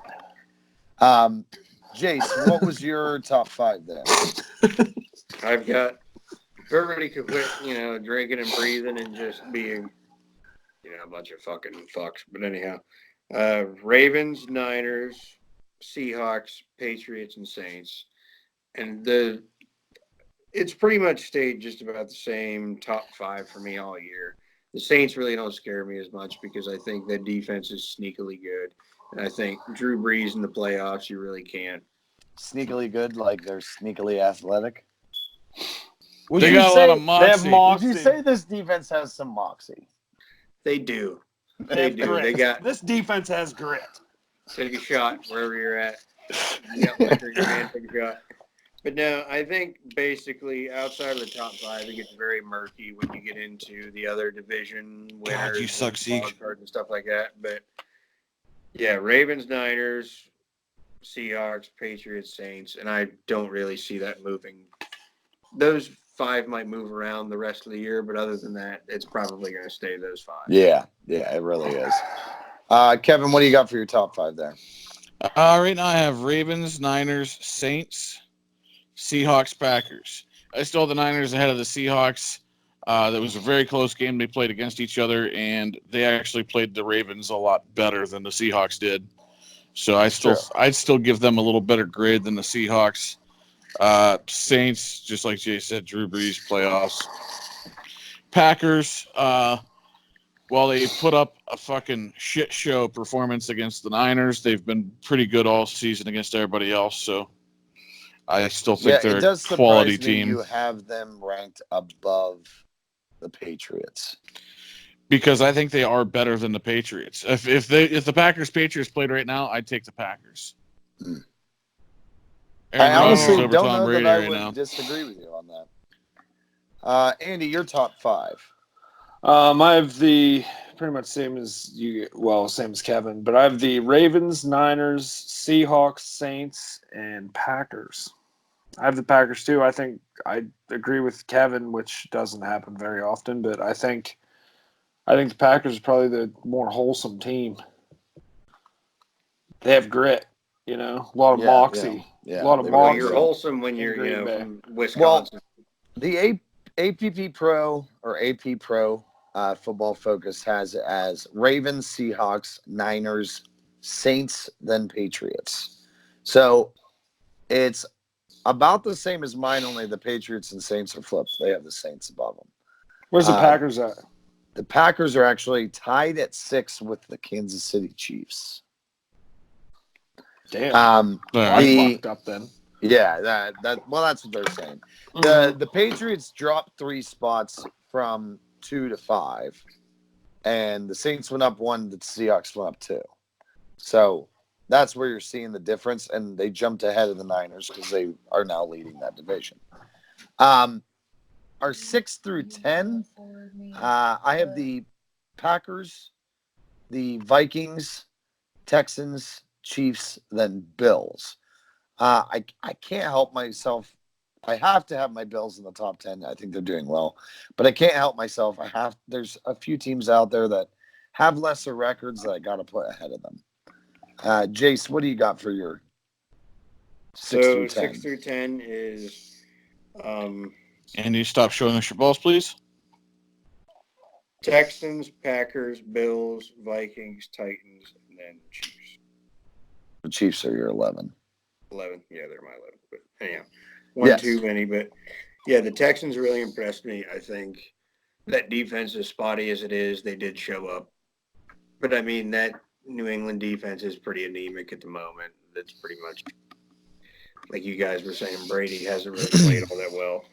Jace, what was your top 5 there? I've got if everybody could quit, drinking and breathing and just being, a bunch of fucking fucks. But anyhow, Ravens, Niners, Seahawks, Patriots, and Saints, and it's pretty much stayed just about the same top 5 for me all year. The Saints really don't scare me as much because I think that defense is sneakily good, and I think Drew Brees in the playoffs, you really can't. Sneakily good, like they're sneakily athletic. Would They you got a say, lot of moxie. Would you say this defense has some moxie? They do. They have do. grit. They got This defense has grit. take a shot wherever you're at. You got liquor in your hand, take a shot. But no, I think basically outside of the top 5, it gets very murky when you get into the other division winners, you suck, and Zeke. wild cards and stuff like that. But yeah, Ravens, Niners, Seahawks, Patriots, Saints, and I don't really see that moving. Those 5 might move around the rest of the year, but other than that, it's probably going to stay those 5. Yeah, it really is. Kevin, what do you got for your top 5 there? Right now I have Ravens, Niners, Saints, Seahawks, Packers. I still have the Niners ahead of the Seahawks. That was a very close game. They played against each other, and they actually played the Ravens a lot better than the Seahawks did. So I'd still give them a little better grade than the Seahawks. Saints, just like Jay said, Drew Brees, playoffs. Packers, while they put up a fucking shit show performance against the Niners, they've been pretty good all season against everybody else. So I still think they're it does a quality surprise me team. you have them ranked above the Patriots. Because I think they are better than the Patriots. If the Packers played right now, I'd take the Packers. Mm. Aaron I Rodgers honestly over don't Tom know Brady that I right would now. disagree with you on that. Andy, your top 5. I have the pretty much same as you. Well, same as Kevin, but I have the Ravens, Niners, Seahawks, Saints, and Packers. I have the Packers too. I think I agree with Kevin, which doesn't happen very often, but I think the Packers are probably the more wholesome team. They have grit, a lot of moxie. Yeah, a lot of they Well, really you're moxie. do. wholesome when you're, Green Bay. from Wisconsin. The APP Pro or AP Pro Football Focus has it as Ravens, Seahawks, Niners, Saints, then Patriots. So it's about the same as mine, only the Patriots and Saints are flipped. They have the Saints above them. Where's the Packers at? The Packers are actually tied at 6 with the Kansas City Chiefs. Damn. All I right. fucked up then. Yeah, that's what they're saying. Mhm. The Patriots dropped 3 spots from 2 to 5, and the Saints went up 1, the Seahawks went up 2. So that's where you're seeing the difference, and they jumped ahead of the Niners because they are now leading that division. Our 6 through 10, I have the Packers, the Vikings, Texans, Chiefs, then Bills. I can't help myself. I have to have my Bills in the top 10. I think they're doing well, but I can't help myself. There's a few teams out there that have lesser records that I got to put ahead of them. Jace, what do you got for your 6 So through 10? 6 through 10 is And you stop showing us your balls, please. Texans, Packers, Bills, Vikings, Titans, and then Chiefs. The Chiefs are your 11. 11. Yeah, they're my 11. But anyhow, one Yes. too many. But yeah, the Texans really impressed me. I think that defense, as spotty as it is, they did show up. But I mean, that New England defense is pretty anemic at the moment. That's pretty much like you guys were saying. Brady hasn't really played all that well.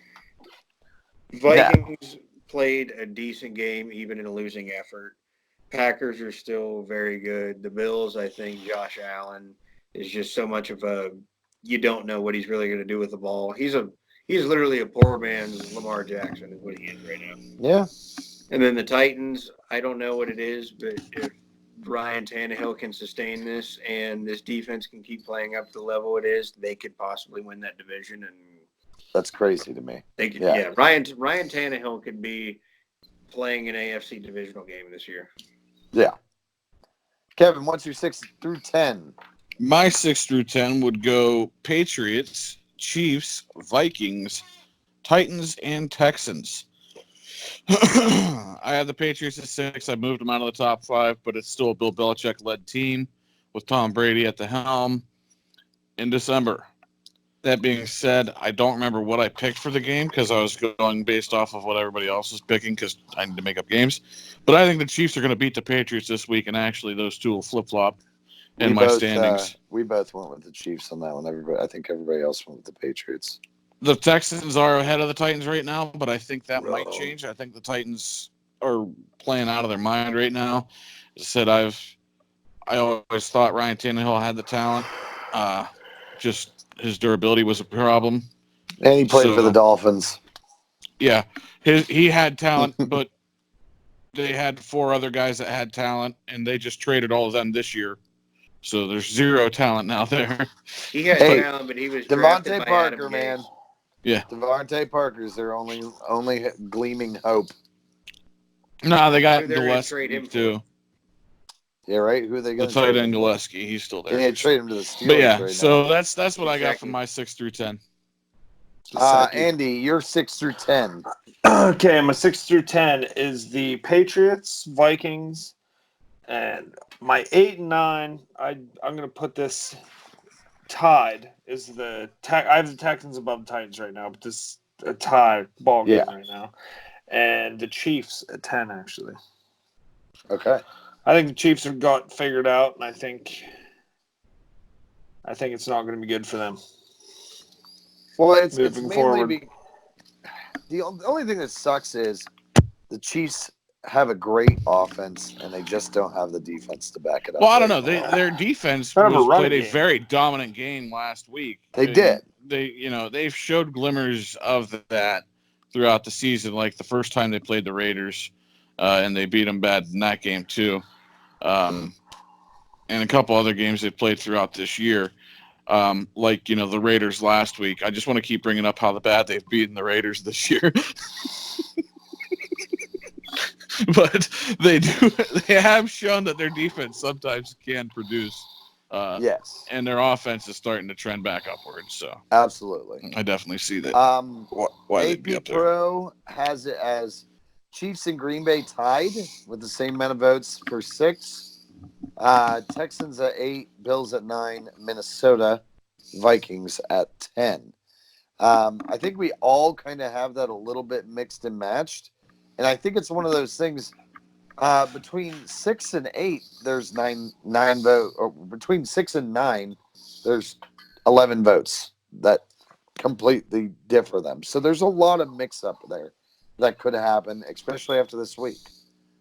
Vikings played a decent game, even in a losing effort. Packers are still very good. The Bills, I think Josh Allen is just so much of a you don't know what he's really going to do with the ball. He's literally a poor man's Lamar Jackson is what he is right now. Yeah. And then the Titans, I don't know what it is, but if Ryan Tannehill can sustain this and this defense can keep playing up to the level it is, they could possibly win that division. And That's crazy to me. they could, Yeah. Ryan Tannehill could be playing an AFC divisional game this year. Yeah. Kevin, what's your 6 through 10? My 6 through 10 would go Patriots, Chiefs, Vikings, Titans, and Texans. I have the Patriots at 6. I moved them out of the top 5, but it's still a Bill Belichick-led team with Tom Brady at the helm in December. That being said, I don't remember what I picked for the game because I was going based off of what everybody else was picking because I need to make up games. But I think the Chiefs are going to beat the Patriots this week, and actually those two will flip-flop in my standings. We both went with the Chiefs on that one. I think everybody else went with the Patriots. The Texans are ahead of the Titans right now, but I think that might Wrong. change. I think the Titans are playing out of their mind right now. As I said, I always thought Ryan Tannehill had the talent. Just his durability was a problem. And he played for the So- Dolphins. Yeah, he had talent, but they had 4 other guys that had talent, and they just traded all of them this year. So there's 0 talent now there. He had Hey, talent, but he was drafted Devontae by Parker, Adam man. Gase. Yeah. Devontae Parker's their only gleaming hope. No, they got Who they're gonna trade him Gillespie for? too. Yeah, right? Who are they The going to tight trade end him for? Gillespie, he's still there. Yeah, trade him to the Steelers But yeah, right so that's what I got Exactly. from my 6 through 10. now. Andy, you're 6 through 10. Okay, my 6 through 10 is the Patriots, Vikings, and my 8 and 9. I'm going to put this tied. Is the I have the Texans above the Titans right now, but this is a tie ball game Yeah. right now, and the Chiefs at 10 actually. Okay. I think the Chiefs have got figured out, and I think it's not going to be good for them. Well, it's Moving mainly forward. the only thing that sucks is the Chiefs have a great offense and they just don't have the defense to back it up. Well, I don't right know. now. Their defense They have a run played a game. very dominant game last week. They did. They've showed glimmers of that throughout the season. Like the first time they played the Raiders, and they beat them bad in that game too. And a couple other games they played throughout this year. Like the Raiders last week. I just want to keep bringing up how bad they've beaten the Raiders this year. But they have shown that their defense sometimes can produce. Yes. And their offense is starting to trend back upwards. So Absolutely. I definitely see that. Why they'd be AP up there. Pro has it as Chiefs and Green Bay tied with the same amount of votes for 6. Texans at 8, Bills at 9, Minnesota Vikings at 10. I think we all kind of have that a little bit mixed and matched. And I think it's one of those things between 6 and 8, there's 9 votes. Or between 6 and 9, there's 11 votes that completely differ them. So there's a lot of mix up there that could happen, especially after this week.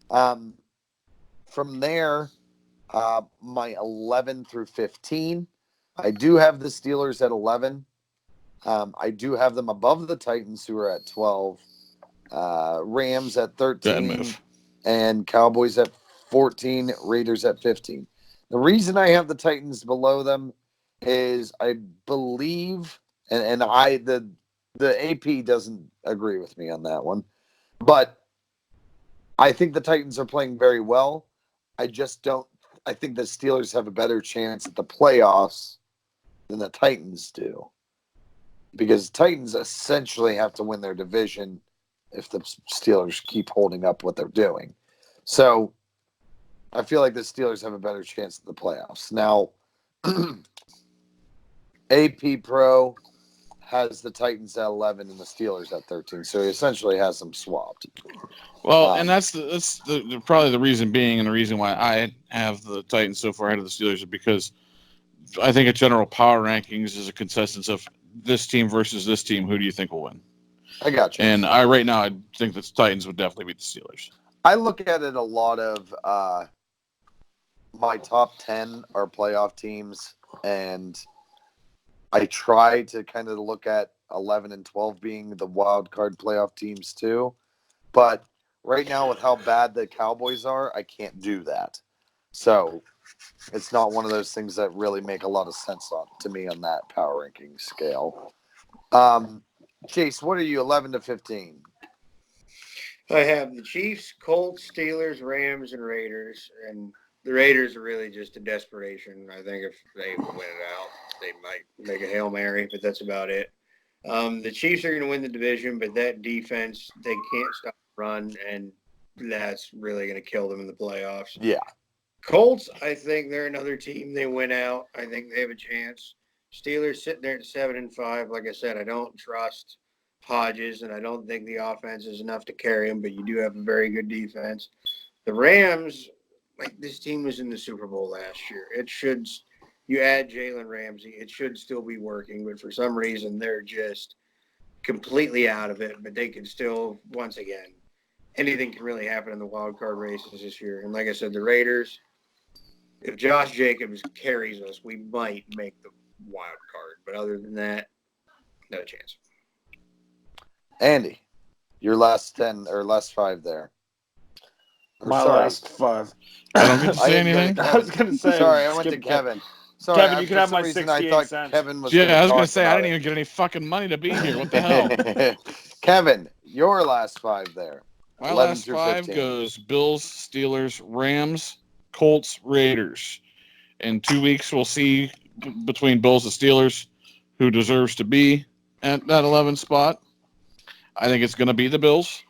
From there, my 11 through 15, I do have the Steelers at 11. I do have them above the Titans, who are at 12, Rams at 13, and Cowboys at 14, Raiders at 15. The reason I have the Titans below them is I believe, and the AP doesn't agree with me on that one, but I think the Titans are playing very well. I just don't. I think the Steelers have a better chance at the playoffs than the Titans do, because Titans essentially have to win their division if the Steelers keep holding up what they're doing. So I feel like the Steelers have a better chance at the playoffs. Now, AP Pro has the Titans at 11 and the Steelers at 13. So he essentially has them swapped. Well, and that's probably the reason being, and the reason why I have the Titans so far ahead of the Steelers is because I think a general power rankings is a consensus of this team versus this team. Who do you think will win? I got you. And right now, I think the Titans would definitely beat the Steelers. I look at it a lot of my top 10 are playoff teams, and I try to kind of look at 11 and 12 being the wild card playoff teams too. But right now, with how bad the Cowboys are, I can't do that. So it's not one of those things that really make a lot of sense to me on that power ranking scale. Chase, what are you, 11 to 15? I have the Chiefs, Colts, Steelers, Rams, and Raiders. And the Raiders are really just a desperation. I think if they win it out, they might make a Hail Mary, but that's about it. The Chiefs are going to win the division, but that defense, they can't stop the run, and that's really going to kill them in the playoffs. Yeah. Colts, I think they're another team. They win out. I think they have a chance. Steelers sitting there at 7-5. Like I said, I don't trust Hodges, and I don't think the offense is enough to carry him, but you do have a very good defense. The Rams, like this team was in the Super Bowl last year. It should, you add Jalen Ramsey, it should still be working, but for some reason they're just completely out of it. But they can still, once again, anything can really happen in the wild card races this year. And like I said, the Raiders, if Josh Jacobs carries us, we might make the wild card. But other than that, no chance. Andy, your last 10 or last 5 there. My last 5. I don't get to say anything. I was going to say. Sorry, I went to Kevin. Sorry, Kevin, you can have my 68 I thought cents. Kevin was Yeah, I was going to say I didn't even get any fucking money to be here. What the hell? Kevin, your last 5 there. My last 5 goes Bills, Steelers, Rams, Colts, Raiders. In 2 weeks, we'll see between Bills and Steelers who deserves to be at that 11 spot. I think it's going to be the Bills.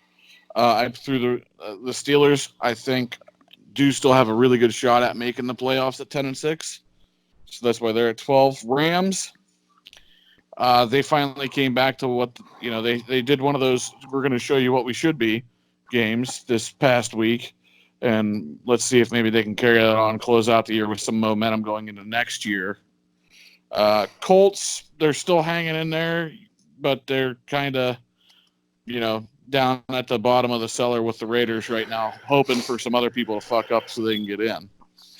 I threw the Steelers. I think do still have a really good shot at making the playoffs at 10-6. So that's why they're at 12. Rams. They finally came back to what they did one of those. We're going to show you what we should be games this past week, and let's see if maybe they can carry that on, close out the year with some momentum going into next year. Colts, they're still hanging in there, but they're kind of down at the bottom of the cellar with the Raiders right now, hoping for some other people to fuck up so they can get in.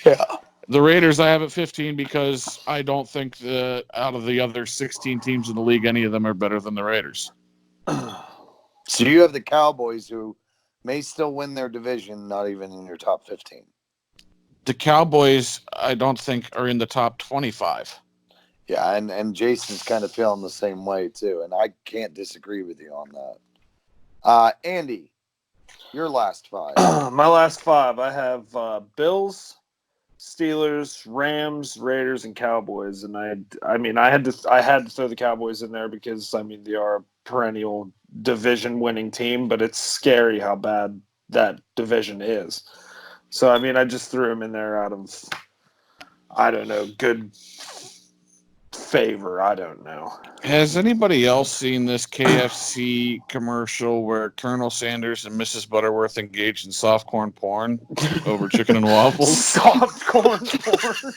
Yeah. The Raiders I have at 15 because I don't think that out of the other 16 teams in the league, any of them are better than the Raiders. So you have the Cowboys, who may still win their division, not even in your top 15. The Cowboys, I don't think, are in the top 25. Yeah, and Jason's kind of feeling the same way, too, and I can't disagree with you on that. Andy, your last 5. My last 5, I have Bills, Steelers, Rams, Raiders, and Cowboys. And I had to throw the Cowboys in there because they are a perennial division-winning team, but it's scary how bad that division is. So I just threw them in there out of, I don't know, good favor. I don't know. Has anybody else seen this KFC commercial where Colonel Sanders and Mrs. Butterworth engaged in soft corn porn over chicken and waffles? Soft corn porn.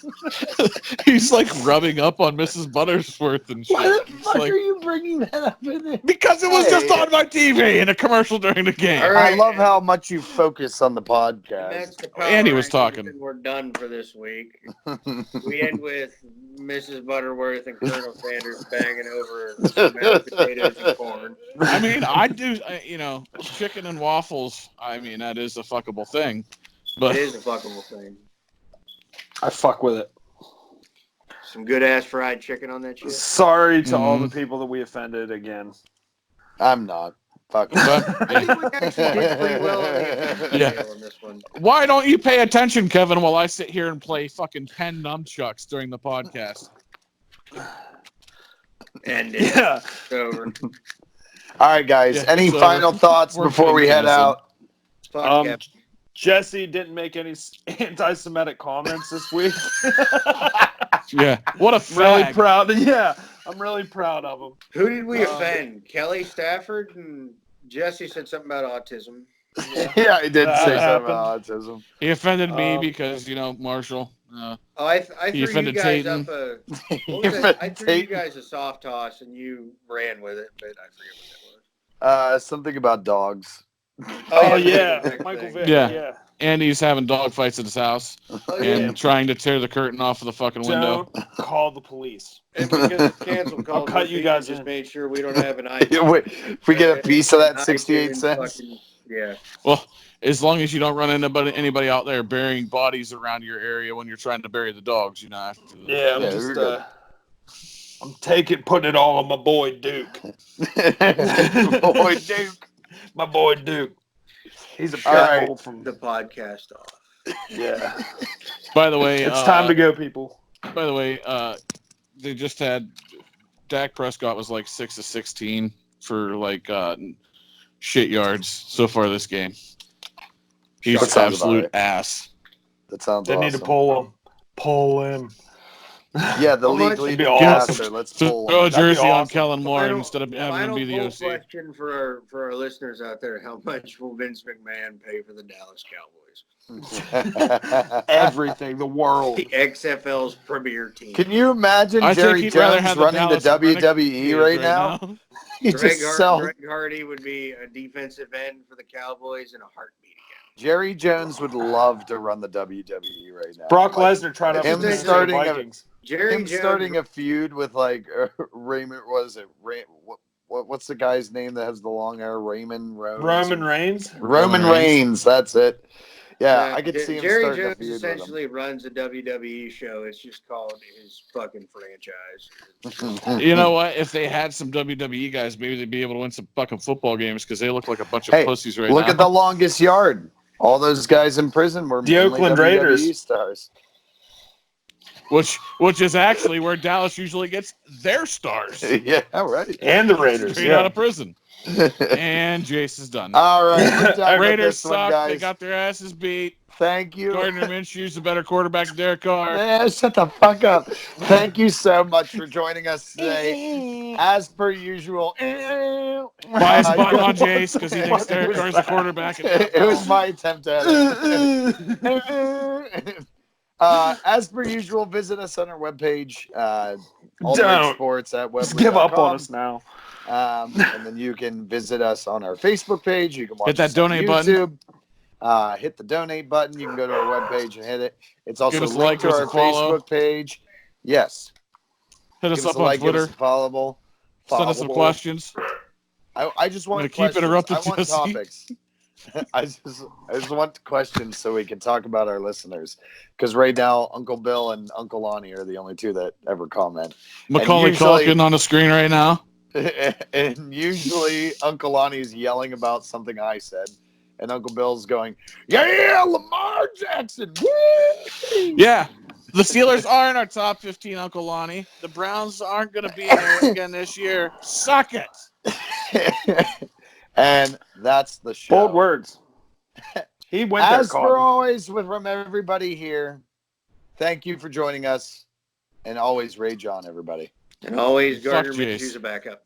He's like rubbing up on Mrs. Butterworth and shit. Why the It's fuck like, are you bringing that up in there? because it was just Hey. on my TV in a commercial during the game. All I right. love how much you focus on the And podcast. that's the Andy was rankings, talking. and we're done for this week. We end with Mrs. Butterworth and Colonel Sanders banging over mashed potatoes and corn. I mean, I do, chicken and waffles. I mean, that is a fuckable thing. But It is a fuckable thing. I fuck with it. Some good ass fried chicken on that shit. Sorry to all the Mhm. people that we offended again. I'm not. Fuck. But, I think we actually did pretty well on the Yeah. deal on this one. why don't you pay attention, Kevin, while I sit here and play fucking 10 nunchucks during the podcast? And it's Yeah. over. All right, guys. Yeah, Any so final thoughts we're before we head canceled. out? Fuck Kevin. Jesse didn't make any anti-Semitic comments this week. Yeah. What a Really fag. proud. Yeah, I'm really proud of him. Who did we Um, offend? Kelly Stafford and Jesse said something about autism. Yeah, I did That say something happened. about autism. He offended me Um, because, Marshall. Oh, I threw He you offended guys Tayton. up a. You What was it? I offended threw you Tate. guys a soft toss and you ran with it, but I forget what that was. Something about dogs. Oh yeah, yeah, Vic Michael thing. Vick. Yeah. Yeah. Andy's having dog fights at his house Oh, and yeah. trying to tear the curtain off of the fucking window. Don't call the police. And because it's canceled culture, cut you guys just in. made sure we don't have an iPhone. Yeah, wait, if we get a piece of that 68 iTunes cents. fucking- yeah. Well, as long as you don't run into anybody out there burying bodies around your area when you're trying to bury the dogs, after the- Yeah, I'm Yeah, just we're good. I'm putting it all on my boy Duke. Boy, Duke. My boy Duke. He's a All right. pitbull from The podcast off. yeah. By the way, It's time to go, people. By the way, they just had Dak Prescott was like 6 of 16 for like shit yards so far this game. He's That sounds absolute about right. ass. That sounds They awesome. need to pull him. Pull him. Yeah, the How league much- leading That'd be awesome. passer. Let's Throw pull a him. That'd be jersey on awesome. Kellen Moore Final- instead of having him Final be the poll OC. question for our listeners out there: how much will Vince McMahon pay for the Dallas Cowboys? Everything, the world. The XFL's premier team. Can you imagine I think Jerry he'd rather Jones have the running the Dallas WWE right now? He Greg, just sells. Greg Hardy would be a defensive end for the Cowboys in a heartbeat again. Jerry Jones would love to run the WWE right now. Brock Like, Lesnar tried out him for the starting a- Vikings. Jerry him Jones, starting a feud with like Raymond. Was it what's the guy's name that has the long hair? Raymond Rhodes. Roman Reigns. Roman Reigns. Reigns. That's it. Yeah, I could see him Jerry starting a Jones feud with him. essentially runs a WWE show. It's just called his fucking franchise. You know what? If they had some WWE guys, maybe they'd be able to win some fucking football games because they look like a bunch of Hey, pussies right Look now. at the longest yard. All those guys in prison were The mainly Oakland WWE Raiders. stars. which is actually where Dallas usually gets their stars. Yeah, right. And the Raiders. Straight out Yeah. of prison. And Jace is done. All right, we're done with Raiders this one, suck. guys. They got their asses beat. Thank you. Gardner Minshew's a better quarterback than Derek Carr. Shut the fuck up. Thank you so much for joining us today. As per usual, Bias button on Jace because he thinks Derek Carr's the quarterback. It was my attempt at it. As per usual, visit us on our webpage, All the Rage Don't. Sports at Just give up webley.com. on us now. And then you can visit us on our Facebook page. You can watch Hit that us on donate button. YouTube. Hit the donate button. You can go to our webpage and hit it. It's also Give us a linked like, to give us our a follow. Facebook page. Yes. Hit Give us us up a on like, give Twitter. us a followable. Send us some Followable. questions. I just want I'm gonna keep questions. interrupting I want Jesse. topics. I just want questions so we can talk about our listeners. Because right now, Uncle Bill and Uncle Lonnie are the only two that ever comment. Macaulay usually- Culkin on the screen right now. And usually Uncle Lonnie's yelling about something I said. And Uncle Bill's going, yeah, Lamar Jackson. Woo! Yeah. The Steelers are in our top 15, Uncle Lonnie. The Browns aren't going to be in there again this year. Suck it. And that's the show. Bold words. He went there, As caught for him. always, from everybody here, thank you for joining us. And always rage on, everybody. And always Fuck Gardner Jace. Minshew's a backup.